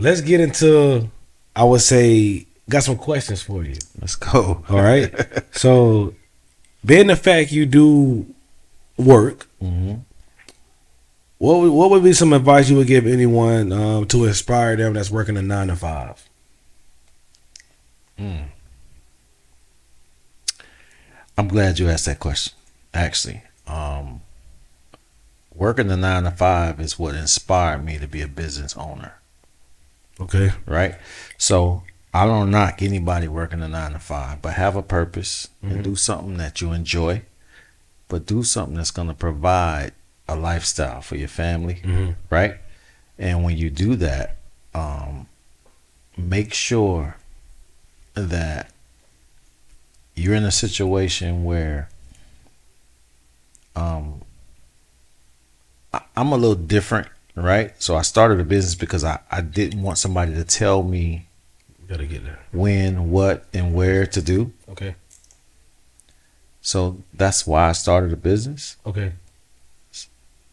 let's get into, I would say, got some questions for you. Let's go. All right. So, being the fact you do work, Mm-hmm. what would be some advice you would give anyone to inspire them that's working a 9 to 5? I'm glad you asked that question. Actually, working the 9 to 5 is what inspired me to be a business owner. Okay. Right? So I don't knock anybody working a 9 to 5, but have a purpose and do something that you enjoy, but do something that's going to provide a lifestyle for your family, right? And when you do that, make sure that you're in a situation where I'm a little different, right? So I started a business because I didn't want somebody to tell me Gotta get there. when, what, and where to do. Okay. So that's why I started a business. Okay.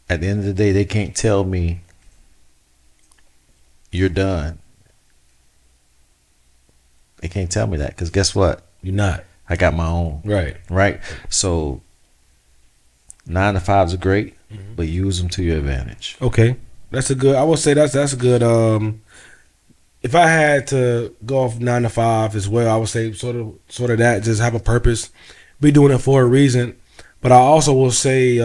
At the end of the day, they can't tell me you're done. They can't tell me that because guess what? You're not. I got my own. Right. Right? So 9 to 5s are great, but use them to your advantage. Okay. That's a good, I would say that's a good, if I had to go off 9 to 5 as well, I would say sort of that, just have a purpose, be doing it for a reason. But I also will say,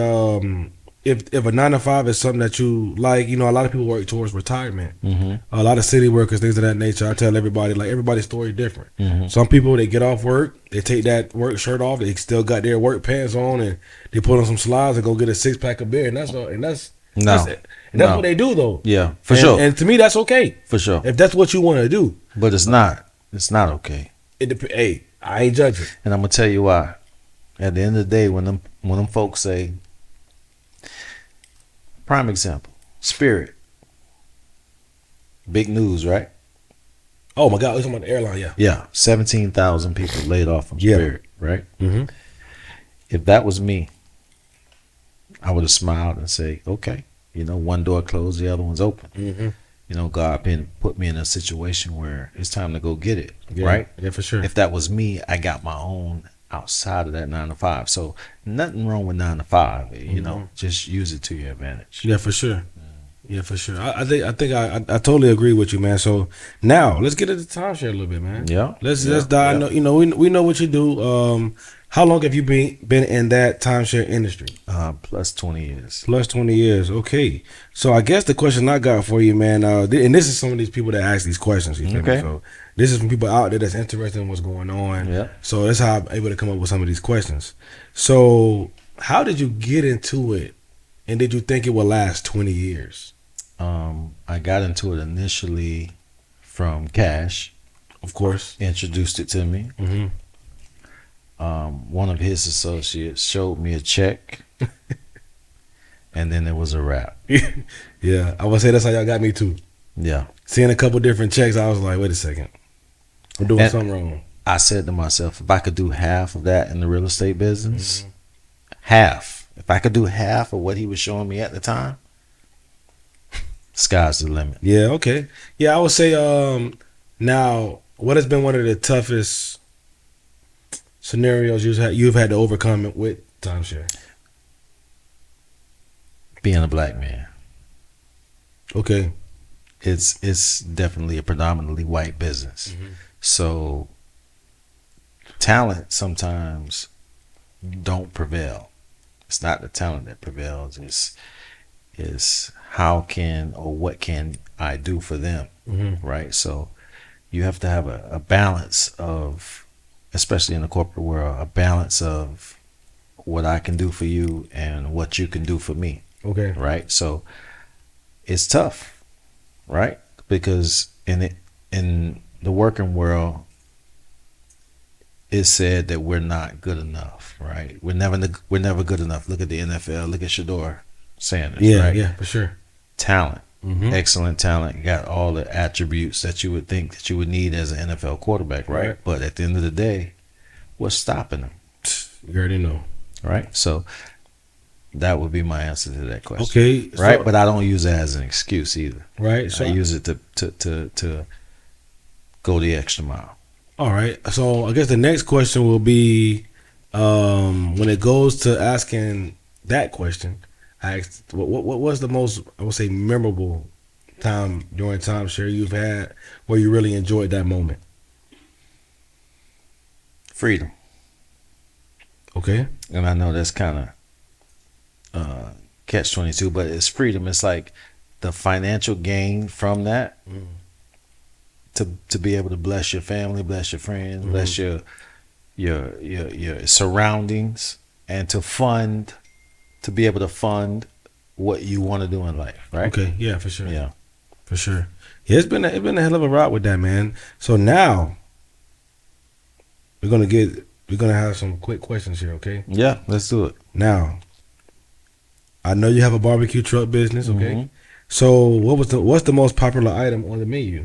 if a 9 to 5 is something that you like, you know, a lot of people work towards retirement. Mm-hmm. A lot of city workers, things of that nature. I tell everybody, like, everybody's story different. Mm-hmm. Some people, they get off work, they take that work shirt off, they still got their work pants on, and they put on some slides and go get a 6-pack of beer, and that's all. And that's it. And that's what they do, though. Yeah, for sure. And to me, that's okay. For sure. If that's what you want to do. But it's not. It's not okay. Hey, I ain't judging. And I'm gonna tell you why. At the end of the day, when them folks say, prime example, Spirit, big news, right? Oh my God, we're talking about the airline, yeah. Yeah, 17,000 people laid off from Spirit, right? Mm-hmm. If that was me, I would have smiled and say, okay, you know, one door closed, the other one's open. Mm-hmm. You know, God put me in a situation where it's time to go get it, Yeah, right? Yeah, for sure. If that was me, I got my own outside of that 9 to 5. So nothing wrong with 9 to 5. You know, just use it to your advantage. Yeah, for sure. Yeah, for sure. I think I totally agree with you, man. So now let's get into timeshare a little bit, man. Yeah. Let's dive. Yeah. You know, we know what you do. How long have you been in that timeshare industry? Plus 20 years. Plus 20 years. Okay. So I guess the question I got for you, man, and this is some of these people that ask these questions. You feel me? Okay. So this is from people out there that's interested in what's going on. Yeah. So that's how I'm able to come up with some of these questions. So how did you get into it, and did you think it would last 20 years? I got into it initially from Cash. Of course. Introduced it to me. Mm-hmm. One of his associates showed me a check, and then it was a wrap. Yeah, I would say that's how y'all got me too. Yeah. Seeing a couple different checks, I was like, wait a second, I'm doing something wrong. I said to myself, if I could do half of that in the real estate business, if I could do half of what he was showing me at the time, sky's the limit. Yeah, okay. Yeah, I would say now, what has been one of the toughest scenarios you've had to overcome it with timeshare? Being a black man. Okay. It's definitely a predominantly white business. So talent sometimes don't prevail. It's not the talent that prevails. It's how can or what can I do for them, right? So you have to have a balance of, especially in the corporate world, a balance of what I can do for you and what you can do for me. Okay. Right? So it's tough, right? Because in the working world, it's said that we're not good enough, right? We're never good enough. Look at the NFL. Look at Shador Sanders. Yeah, right? yeah, for sure. Talent, excellent talent, got all the attributes that you would think that you would need as an NFL quarterback, right? But at the end of the day, what's stopping them? You already know, right? So that would be my answer to that question. Okay, right? so, but I don't use it as an excuse either. Right. So I use it to go the extra mile. All right. So I guess the next question will be, when it goes to asking that question, I asked, what was the most, I would say, memorable time during timeshare you've had where you really enjoyed that moment? Freedom. Okay. And I know that's kind of catch-22, but it's freedom. It's like the financial gain from that to be able to bless your family, bless your friends, bless your surroundings, and to be able to fund what you want to do in life, right? Okay, yeah, for sure. Yeah. For sure. Yeah, it's been a hell of a ride with that, man. So now we're gonna have some quick questions here, okay? Yeah, let's do it. Now, I know you have a barbecue truck business, okay? So what's the most popular item on the menu?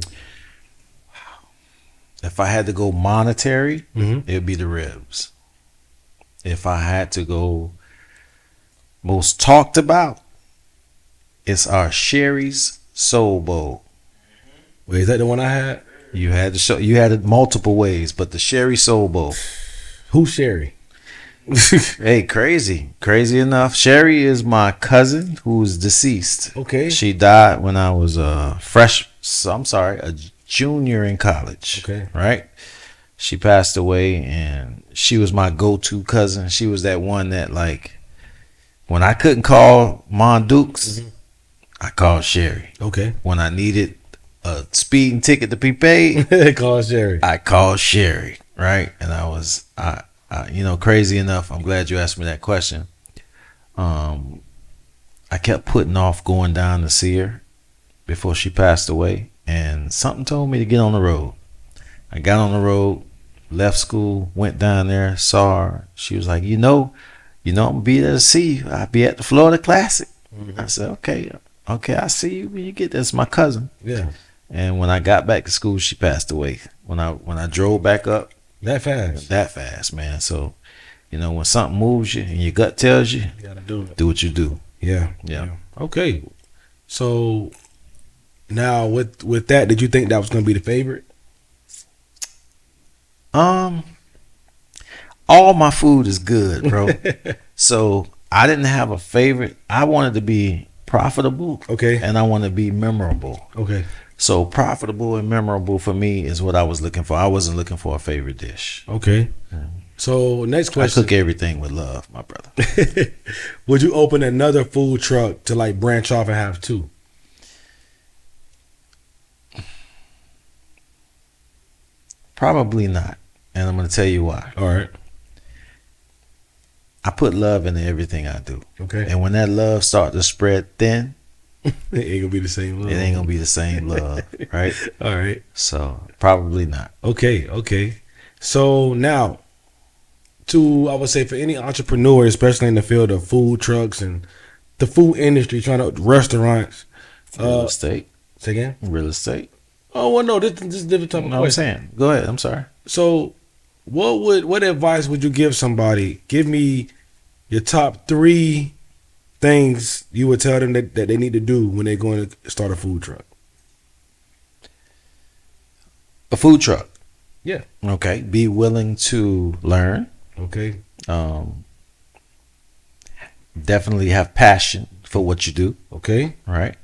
If I had to go monetary, it'd be the ribs. If I had to go most talked about, it's our Sherry's Soul Bowl. Wait, is that the one I had? You had it multiple ways, but the Sherry Soul Bowl. Who's Sherry? Hey, crazy enough. Sherry is my cousin who's deceased. Okay. She died when I was a junior in college. Okay. Right? She passed away, and she was my go-to cousin. She was that one that, like, When I couldn't call Mon Dukes, I called Sherry. Okay. When I needed a speeding ticket to be paid, Call Sherry. I called Sherry, right? And I crazy enough, I'm glad you asked me that question. I kept putting off going down to see her before she passed away, and something told me to get on the road. I got on the road, left school, went down there, saw her. She was like, I'm gonna be there to see you. I'll be at the Florida Classic. I said, okay, I see you when you get there. It's my cousin. Yeah. And when I got back to school, she passed away. When I drove back up, That fast, man. So, when something moves you and your gut tells you, you gotta do it. do what you do. Yeah. Yeah. Okay. So now with that, did you think that was gonna be the favorite? All my food is good, bro. So I didn't have a favorite. I wanted to be profitable. Okay. And I want to be memorable. Okay. So profitable and memorable for me is what I was looking for. I wasn't looking for a favorite dish. Okay. So next I question. cook everything with love, my brother. Would you open another food truck to like branch off and have two? Probably not. And I'm going to tell you why. All right. I put love into everything I do. Okay. And when that love starts to spread thin, It ain't gonna be the same love. it ain't going to be the same love, right? All right. So probably not. Okay. So now, I would say for any entrepreneur, especially in the field of food trucks and the food industry, restaurants. Real estate. Say again? Real estate. Oh well, no. This is a different type of No, I'm question. saying. Go ahead. I'm sorry. So, what advice would you give somebody? Give me your top 3 things you would tell them that they need to do when they're going to start a food truck. A food truck. Yeah. Okay. Be willing to learn. Okay. Definitely have passion for what you do. Okay. Right.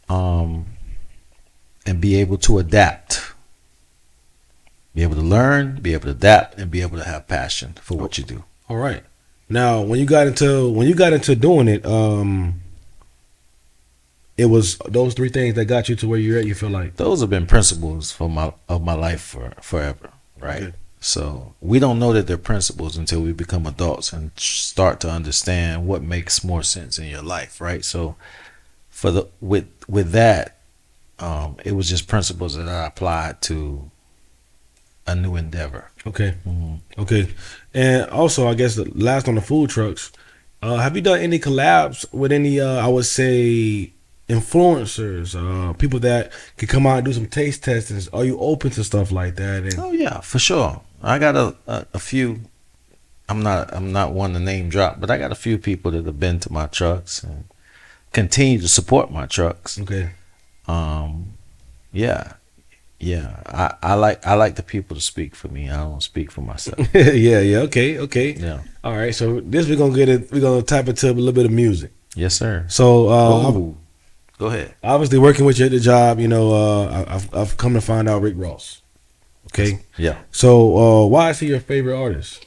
And be able to adapt. Be able to learn, be able to adapt, and be able to have passion for what you do. All right. Now, when you got into doing it, it was those 3 things that got you to where you're at. You feel like Those have been principles of my life for forever, right? Okay. So we don't know that they're principles until we become adults and start to understand what makes more sense in your life, right? So with that, it was just principles that I applied to a new endeavor. okay. Okay. And also, I guess the last on the food trucks, have you done any collabs with any, I would say, influencers, people that could come out and do some taste testings? Are you open to stuff like that? And Oh yeah, for sure. I got a few. I'm not one to name drop, but I got a few people that have been to my trucks and continue to support my trucks. okay. Yeah. I like the people to speak for me. I don't speak for myself. yeah. Okay. Yeah. All right. So this we're gonna tap into a little bit of music. Yes, sir. So Ooh. Go ahead. obviously working with you at the job, I've come to find out Rick Ross. Okay. Yeah. So why is he your favorite artist?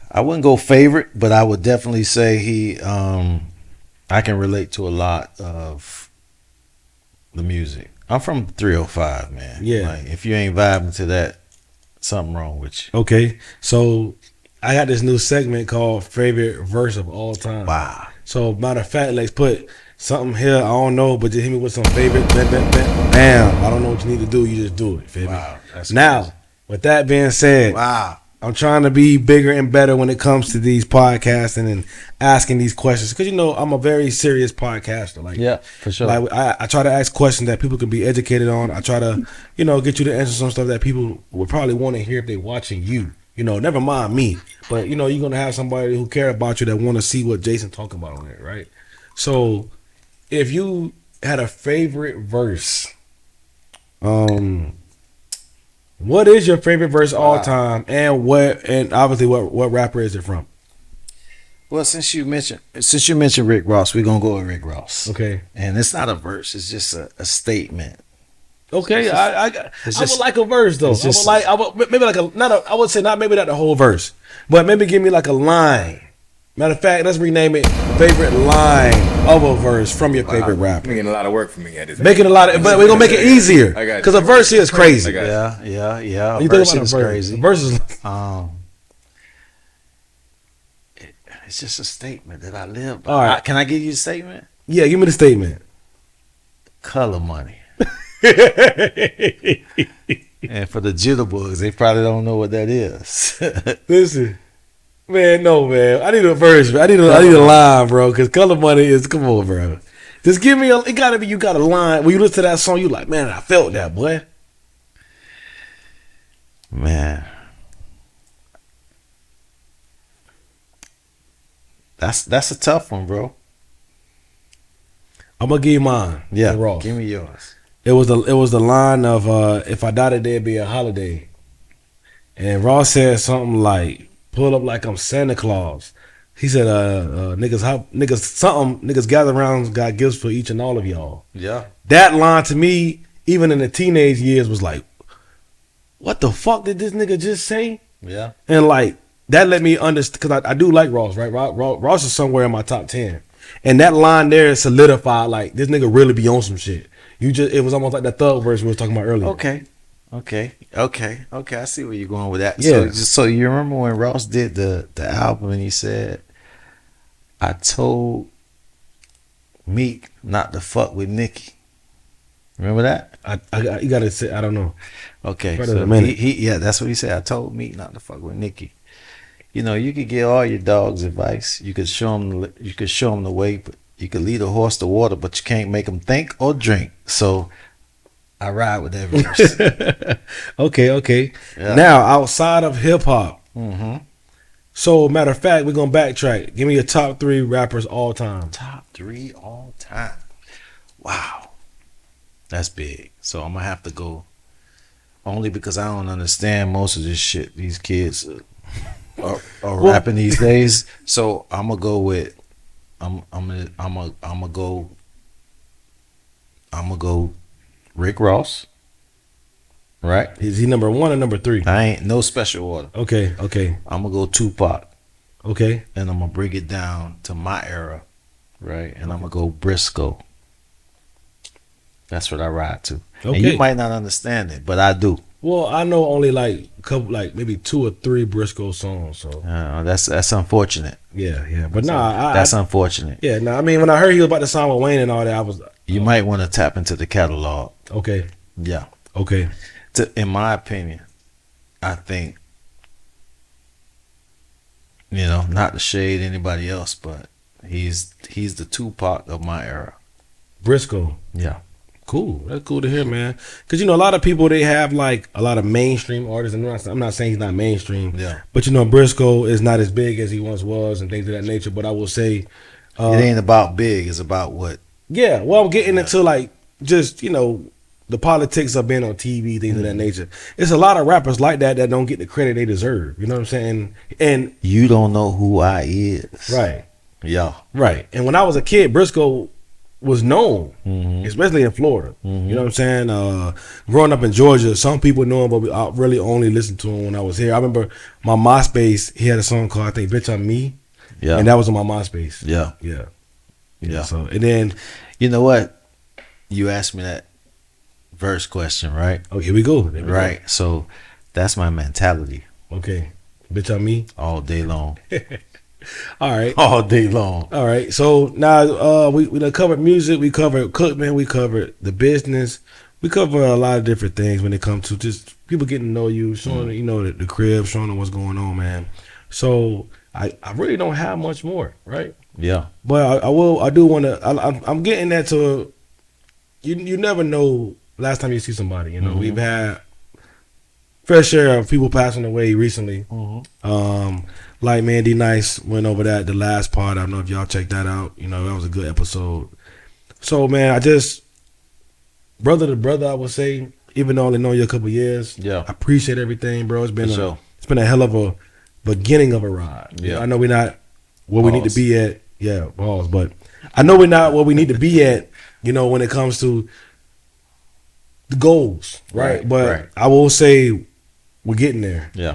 I wouldn't go favorite, but I would definitely say he. I can relate to a lot of the music. I'm from 305, man. Yeah. Like, if you ain't vibing to that, something wrong with you. Okay. So I got this new segment called Favorite Verse of All Time. Wow. So matter of fact, let's put something here. I don't know, but just hit me with some favorite. Bam. I don't know what you need to do. You just do it. Feel me? Wow. That's Now, crazy. with that being said, Wow. I'm trying to be bigger and better when it comes to these podcasting and asking these questions because I'm a very serious podcaster. Like, Yeah, for sure. like I try to ask questions that people can be educated on. I try to, get you to answer some stuff that people would probably want to hear if they're watching you. Never mind me, but you're gonna have somebody who care about you that want to see what Jason talking about on it, right? So, if you had a favorite verse, what is your favorite verse all time, and obviously what rapper is it from? Well, since you mentioned Rick Ross, we're gonna go with Rick Ross. Okay. And it's not a verse; it's just a statement. Okay, I just- would like a verse though. it's just- I would maybe like I would say not maybe not the whole verse, but maybe give me like a line. Matter of fact, let's rename it favorite line of a verse from your favorite rapper. Making a lot of work for me at this. Making a lot of, but we're gonna make it easier I got you. because a verse here is crazy. I got you. Yeah. When you Verse think about is a verse, crazy. a verse is It's just a statement that I live by. All right. Can I give you a statement? yeah. Give me the statement. Color money. And for the jitterbugs, they probably don't know what that is. Listen, man, no, man. I need a verse. I need a line, bro. Because color money is come on, bro. Just give me a. It gotta be. You got a line. When you listen to that song, you like, man, I felt that, boy. Man. That's a tough one, bro. I'm gonna give you mine. Yeah, Ross. give me yours. It was the line of if I died today, it'd be a holiday. And Ross said something like, "Pull up like I'm Santa Claus." He said, niggas gather around, got gifts for each and all of y'all." Yeah. That line to me, even in the teenage years, was like, what the fuck did this nigga just say? Yeah. And like that let me understand, because I do like Ross, right? Ross is somewhere in my top 10, and that line there solidified like this nigga really be on some shit. It was almost like that Thug verse we were talking about earlier. Okay. I see where you're going with that. Yeah. So you remember when Ross did the album and he said, "I told Meek not to fuck with Nicki." Remember that? You gotta say, I don't know. Okay, Wait a so minute. yeah, that's what he said. I told Meek not to fuck with Nicki. You know, you could give all your dogs advice. You could show them the way, but you could lead a horse to water, but you can't make them think or drink. So I ride with that verse. Okay. Yeah. Now, outside of hip hop, Mm-hmm. so matter of fact, we're gonna backtrack. Give me your top 3 rappers all time. Top 3 all time. Wow, that's big. So I'm gonna have to go. Only because I don't understand most of this shit these kids are rapping these days. So I'm gonna go with I'm gonna go Rick Ross. Right? Is he number 1 or number 3? I ain't no special order. Okay. I'm gonna go Tupac, Okay. and I'm gonna bring it down to my era, right? And I'm gonna go Briscoe. That's what I ride to. And Okay. you might not understand it, but I do. Well, I know only like a couple, like maybe 2 or 3 Briscoe songs. So That's unfortunate. yeah. But nah, That's unfortunate. yeah. Nah, I mean, when I heard he was about to sign with Wayne and all that, I was You might want to tap into the catalog. okay. Yeah. Okay. In my opinion, I think, not to shade anybody else, but he's the Tupac of my era. Briscoe. Yeah. Cool. That's cool to hear, man. Because a lot of people, they have like a lot of mainstream artists, and I'm not saying he's not mainstream. Yeah. But Briscoe is not as big as he once was, and things of that nature. But I will say, It ain't about big, it's about what. yeah. Well, I'm getting into like just the politics of being on TV, things of that nature. It's a lot of rappers like that don't get the credit they deserve. You know what I'm saying? And You don't know who I is. right. Yeah. Right. And when I was a kid, Briscoe was known, Mm-hmm. especially in Florida. You know what I'm saying? Growing up in Georgia, some people knew him, but I really only listened to him when I was here. I remember my MySpace, he had a song called, I think, Bitch I'm Me. Yeah. And that was on my MySpace. Yeah. Yeah. So, and then, You know what? You asked me that verse question, right? oh, here we go. There we Right. So that's my mentality go. Okay. Bitch I'm Me. all day long. All right. All day long. All right. So now we done covered music, we covered cookman, we covered the business, we covered a lot of different things when it comes to just people getting to know you, showing the crib, showing them what's going on, man. So I really don't have much more, right? Yeah. But I do want to. I'm getting that to. You never know last time you see somebody. We've had fair share of people passing away recently. Like Mandy Nice went over that the last part. I don't know if y'all checked that out. That was a good episode. So man, I just brother to brother, I would say, even though I only know you a couple years. Yeah. I appreciate everything, bro. It's been For sure. it's been a hell of a beginning of a ride. Yeah. I know we're not where we need to Pause. be at. Yeah, pause. But I know we're not where we need to be at. When it comes to the goals, right? Right, But I will say we're getting there. Yeah.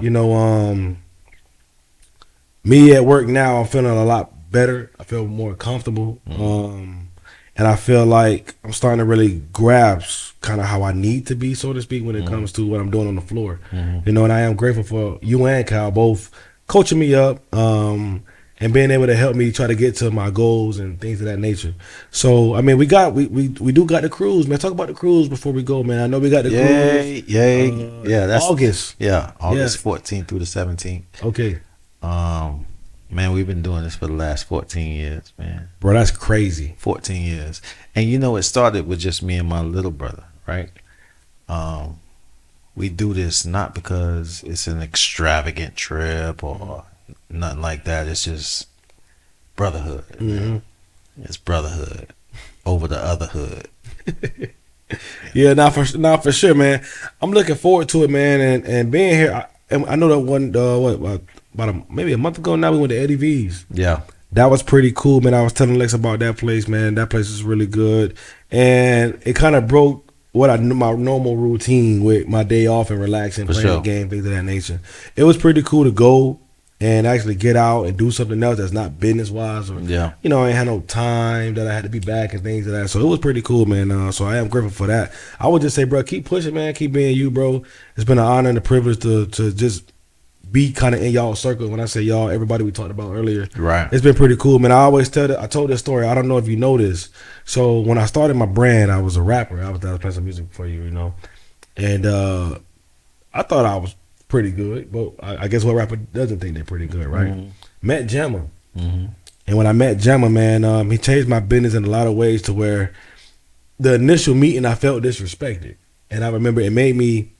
me at work now, I'm feeling a lot better. I feel more comfortable. And I feel like I'm starting to really grasp kind of how I need to be, so to speak, when it comes to what I'm doing on the floor. You know, and I am grateful for you and Kyle both coaching me up and being able to help me try to get to my goals and things of that nature. So, I mean, we do got the cruise, man. Talk about the cruise before we go, man. I know we got the cruise. Yeah, that's August. Yeah, August 14th through the 17th. Okay. Man, we've been doing this for the last 14 years, man. Bro, that's crazy. 14 years. And you know, it started with just me and my little brother, right? We do this not because it's an extravagant trip or nothing like that. It's just brotherhood. Man. It's brotherhood over the other hood. Yeah, now for sure, man. I'm looking forward to it, man, and being here. I know that one, maybe a month ago now, we went to Eddie V's. Yeah. That was pretty cool, man. I was telling Lex about that place, man. That place is really good. And it kind of broke what I knew my normal routine with my day off and relaxing, playing the game, things of that nature. It was pretty cool to go and actually get out and do something else that's not business-wise. Or, you know, I ain't had no time that I had to be back and things of that. So it was pretty cool, man. So I am grateful for that. I would just say, bro, keep pushing, man. Keep being you, bro. It's been an honor and a privilege to just be kind of in y'all circle. When I say y'all, everybody we talked about earlier. Right. It's been pretty cool, man. I told this story. I don't know if you know this. So when I started my brand, I was a rapper. I was playing some music for you, you know. And I thought I was pretty good, but I guess what rapper doesn't think they're pretty good, right? Met Gemma. And when I met Gemma, man, he changed my business in a lot of ways to where the initial meeting I felt disrespected. And I remember it made me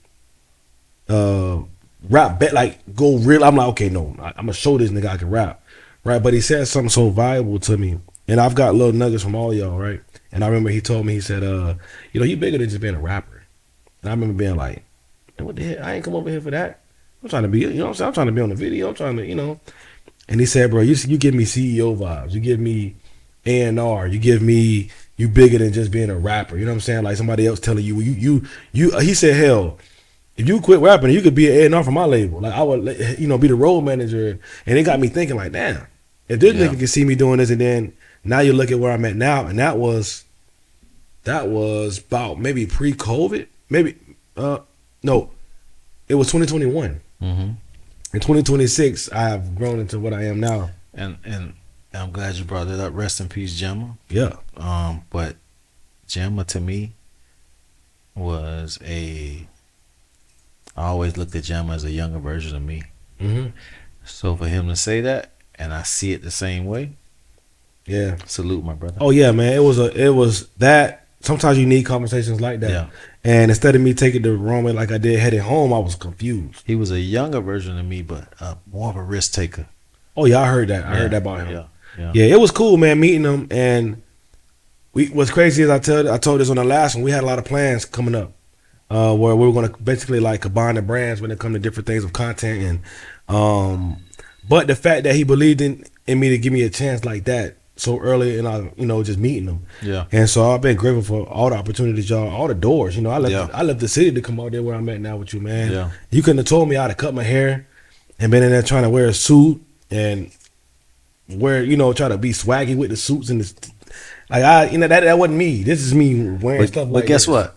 rap bet, like go real. I'm like, okay, no, I'm gonna show this nigga I can rap, right? But he said something so valuable to me, and I've got little nuggets from all y'all, right? And I remember he told me, he said, you know, you bigger than just being a rapper. And I remember being like, what the hell? I ain't come over here for that. I'm trying to be, you know what I'm saying? I'm trying to be on the video. I'm trying to, you know. And he said, bro, you give me CEO vibes. You give me A&R. You give me, you bigger than just being a rapper. You know what I'm saying? Like somebody else telling you, he said, hell, if you quit rapping, you could be an A&R for my label. Like I would, you know, be the road manager. And it got me thinking like, damn, if this nigga can see me doing this, and then now you look at where I'm at now, and that was about maybe pre-COVID, maybe, no, it was 2021. In 2026, I have grown into what I am now. And I'm glad you brought it up. Rest in peace, Gemma. Yeah. But Gemma to me was I always looked at Gemma as a younger version of me. So for him to say that, and I see it the same way, yeah, salute my brother. Oh yeah, man. It was that. Sometimes you need conversations like that. Yeah. And instead of me taking the wrong way like I did heading home, I was confused. He was a younger version of me, but more of a risk taker. Oh yeah, I heard that. I heard that about him. Yeah, it was cool, man, meeting him. And what's crazy is I told this on the last one, we had a lot of plans coming up. Where we were gonna basically like combine the brands when it come to different things of content, and but the fact that he believed in me to give me a chance like that so early, and I, you know, just meeting them. Yeah. And so I've been grateful for all the opportunities, y'all, all the doors. You know, I left the city to come out there where I'm at now with you, man. Yeah. You couldn't have told me I'd have cut my hair and been in there trying to wear a suit and wear, you know, try to be swaggy with the suits and this. Like that wasn't me. This is me wearing stuff like. But guess this. what?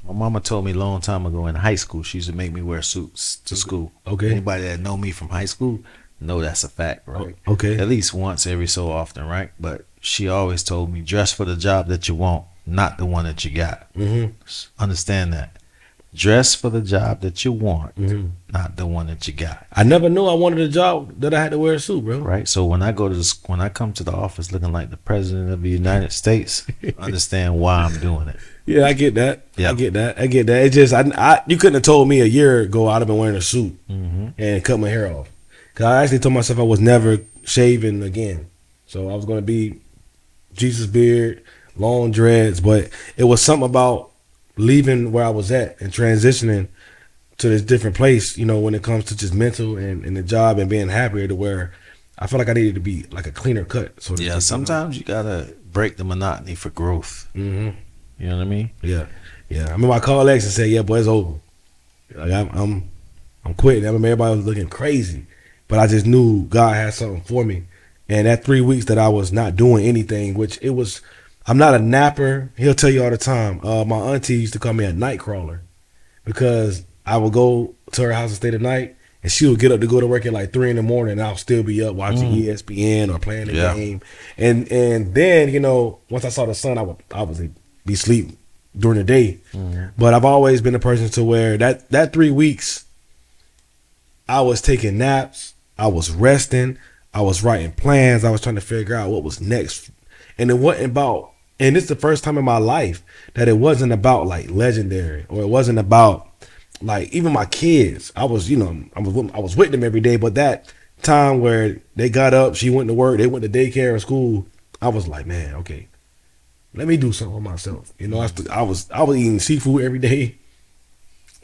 My mama told me a long time ago in high school, she used to make me wear suits to school. Okay. Anybody that know me from high school know that's a fact, right? Okay. At least once every so often, right? But she always told me, dress for the job that you want, not the one that you got. Understand that. Dress for the job that you want, not the one that you got. I never knew I wanted a job that I had to wear a suit, bro. Right. So when I come to the office looking like the president of the United States, understand why I'm doing it. Yeah, I get that. Yeah. I get that. It's just you couldn't have told me a year ago I'd have been wearing a suit and cut my hair off. Cause I actually told myself I was never shaving again. So I was gonna be Jesus beard, long dreads, but it was something about leaving where I was at and transitioning to this different place, you know, when it comes to just mental and the job and being happier, to where I felt like I needed to be like a cleaner cut. So yeah, sometimes you gotta break the monotony for growth. You know what I mean? Yeah. I remember I called Lex and said, "Yeah, boy, it's over. Like I'm quitting." I remember everybody was looking crazy, but I just knew God had something for me. And that 3 weeks that I was not doing anything, which it was, I'm not a napper. He'll tell you all the time. My auntie used to call me a night crawler because I would go to her house and stay the night, and she would get up to go to work at like 3 in the morning, and I'll still be up watching ESPN or playing the game. And then, you know, once I saw the sun, I would obviously be asleep during the day. But I've always been a person to where that 3 weeks, I was taking naps, I was resting, I was writing plans, I was trying to figure out what was next. And it wasn't about, and it's the first time in my life that it wasn't about like legendary, or it wasn't about like even my kids. I was, you know, I was with them every day, but that time where they got up, she went to work, they went to daycare or school, I was like, man, okay, let me do something for myself. You know, I was eating seafood every day.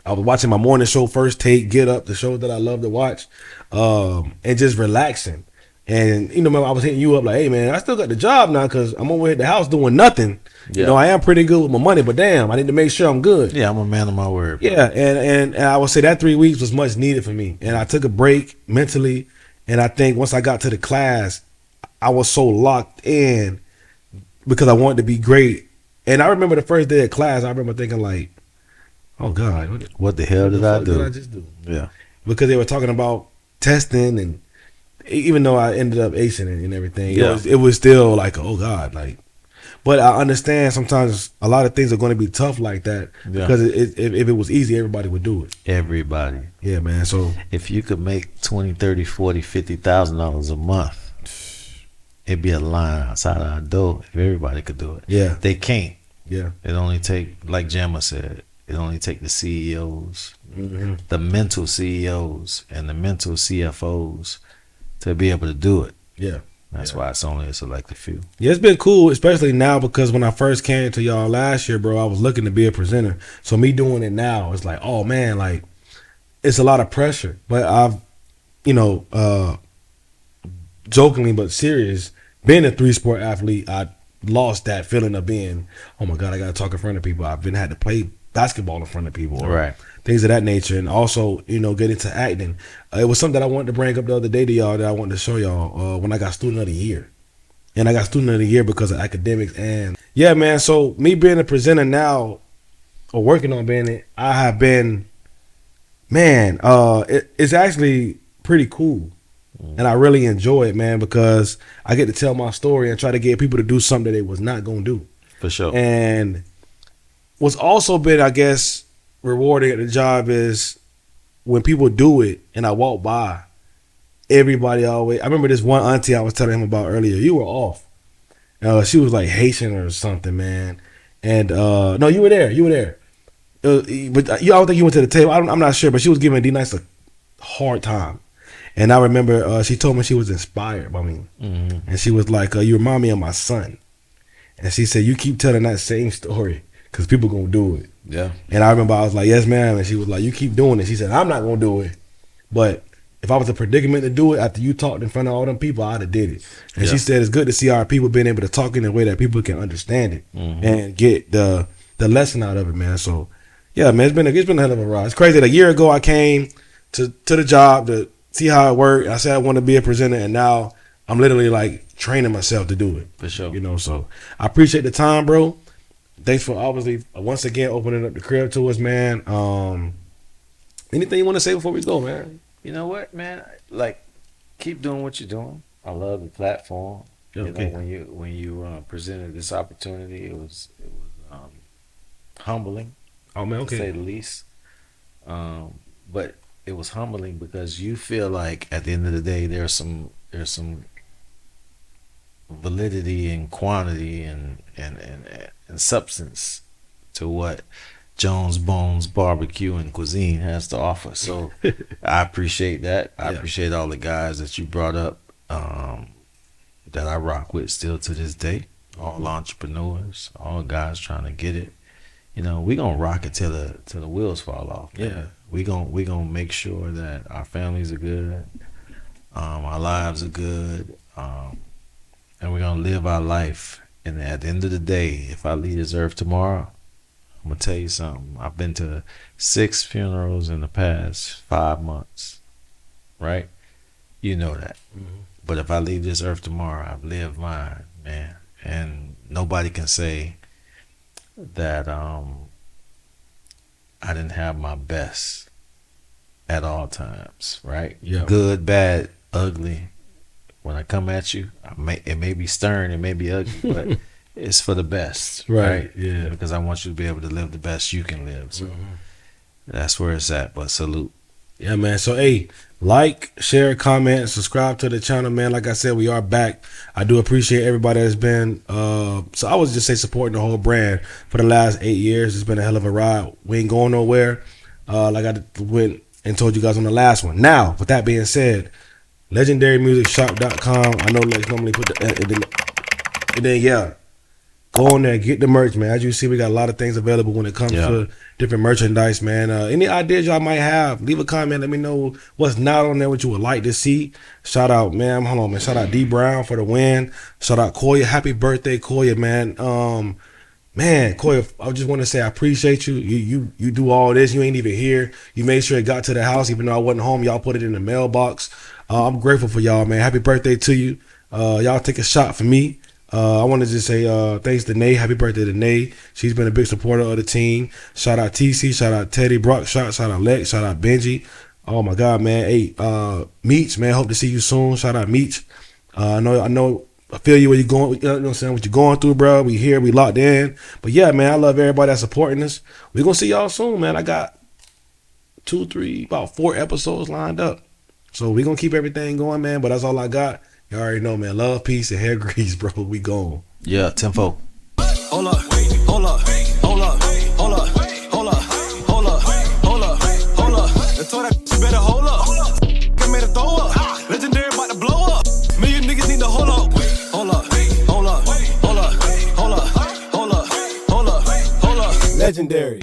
I was watching my morning show, First Take, Get Up, the show that I love to watch, and just relaxing. And, you know, I was hitting you up like, hey, man, I still got the job now because I'm over here at the house doing nothing. Yeah. You know, I am pretty good with my money, but damn, I need to make sure I'm good. Yeah, I'm a man of my word. Bro. Yeah, and I would say that 3 weeks was much needed for me. And I took a break mentally, and I think once I got to the class, I was so locked in because I wanted to be great. And I remember the first day of class, I remember thinking like, oh God, what the hell did I do? What did I just do? Yeah. Because they were talking about testing, and even though I ended up acing it and everything, it was still like, oh God, like. But I understand sometimes a lot of things are going to be tough like that because if it was easy, everybody would do it. Everybody. Yeah, man. So if you could make $20,000, $30,000, $40,000, $50,000 a month, it'd be a line outside our door if everybody could do it. Yeah. They can't. Yeah. It only take, like Gemma said, it only take the CEOs, the mental CEOs and the mental CFOs to be able to do it. Yeah. That's why it's only a selected few. Yeah, it's been cool, especially now because when I first came to y'all last year, bro, I was looking to be a presenter. So me doing it now, it's like, oh man, like it's a lot of pressure. But I've, you know, jokingly but serious, being a 3-sport athlete, I lost that feeling of being, oh my God, I got to talk in front of people. I've been had to play basketball in front of people, or things of that nature, and also, you know, get into acting. It was something that I wanted to bring up the other day to y'all that I wanted to show y'all when I got student of the year, and I got student of the year because of academics. And yeah, man. So me being a presenter now, or working on being it, I have been, man. It's actually pretty cool. And I really enjoy it, man, because I get to tell my story and try to get people to do something that they was not going to do. For sure. And what's also been, I guess, rewarding at the job is when people do it and I walk by, everybody always, I remember this one auntie I was telling him about earlier, you were off. She was like Haitian or something, man. And no, you were there. But I don't think you went to the table. I'm not sure, but she was giving D-Nice a hard time. And I remember she told me she was inspired by me. And she was like, you remind me of my son. And she said, you keep telling that same story because people going to do it. Yeah. And I remember I was like, yes, ma'am. And she was like, you keep doing it. She said, I'm not going to do it. But if I was a predicament to do it after you talked in front of all them people, I'd have did it. And she said, it's good to see our people being able to talk in a way that people can understand it and get the lesson out of it, man. So, yeah, man, it's been a hell of a ride. It's crazy. A year ago, I came to the job to see how it worked. I said I want to be a presenter, and now I'm literally like training myself to do it. For sure. You know, so I appreciate the time, bro. Thanks for obviously once again opening up the crib to us, man. Anything you want to say before we go, man? You know what, man? Like, keep doing what you're doing. I love the platform. Okay. You know, when you presented this opportunity, it was humbling. Oh man, okay. To say the least. But it was humbling because you feel like at the end of the day there's some validity and quantity and substance to what Jones Bones Barbecue and Cuisine has to offer. So I appreciate that. I appreciate all the guys that you brought up that I rock with still to this day. All entrepreneurs, all guys trying to get it. You know, we gonna rock it till the wheels fall off. Man. Yeah. We gonna make sure that our families are good, our lives are good, and we're gonna live our life. And at the end of the day, if I leave this earth tomorrow, I'm gonna tell you something. I've been to 6 funerals in the past 5 months, right? You know that. But if I leave this earth tomorrow, I've lived mine, man. And nobody can say that I didn't have my best at all times, right? Yeah. Good, bad, ugly. When I come at you, it may be stern, it may be ugly, but it's for the best, right? Yeah. Because I want you to be able to live the best you can live. So that's where it's at. But salute. Yeah, man. So, hey, like, share, comment, subscribe to the channel, man. Like I said, we are back. I do appreciate everybody that's been, so I would just say supporting the whole brand for the last 8 years. It's been a hell of a ride. We ain't going nowhere. Like I went and told you guys on the last one. Now, with that being said, legendarymusicshop.com. I know Lex normally put and then yeah. Go on there, get the merch, man. As you see, we got a lot of things available when it comes to different merchandise, man. Any ideas y'all might have, leave a comment. Let me know what's not on there, what you would like to see. Shout out, man. Hold on, man. Shout out D Brown for the win. Shout out Koya. Happy birthday, Koya, man. Man, Koya, I just want to say I appreciate you. You do all this. You ain't even here. You made sure it got to the house, even though I wasn't home. Y'all put it in the mailbox. I'm grateful for y'all, man. Happy birthday to you. Y'all take a shot for me. I want to just say thanks to Nay. Happy birthday to Nay. She's been a big supporter of the team. Shout out TC. Shout out Teddy Brock. Shout out Lex. Shout out Benji. Oh my God, man. Hey, Meech, man. Hope to see you soon. Shout out Meech. I know. I feel you where you're going. You know what I'm saying? What you're going through, bro. We here. We locked in. But yeah, man. I love everybody that's supporting us. We're gonna see y'all soon, man. I got 2, 3, about 4 episodes lined up. So we're gonna keep everything going, man. But that's all I got. You already know, man. Love, peace, and hair grease, bro. We gone. Yeah, tempo. Hold up, hold up, hold up, hold up, hold up, hold up, hold up, hold up. I told that bitch better hold up. I made a throw up. Legendary about to blow up. Million niggas need to hold up. Hold up, hold up, hold up, hold up, hold up, hold up, hold up. Legendary.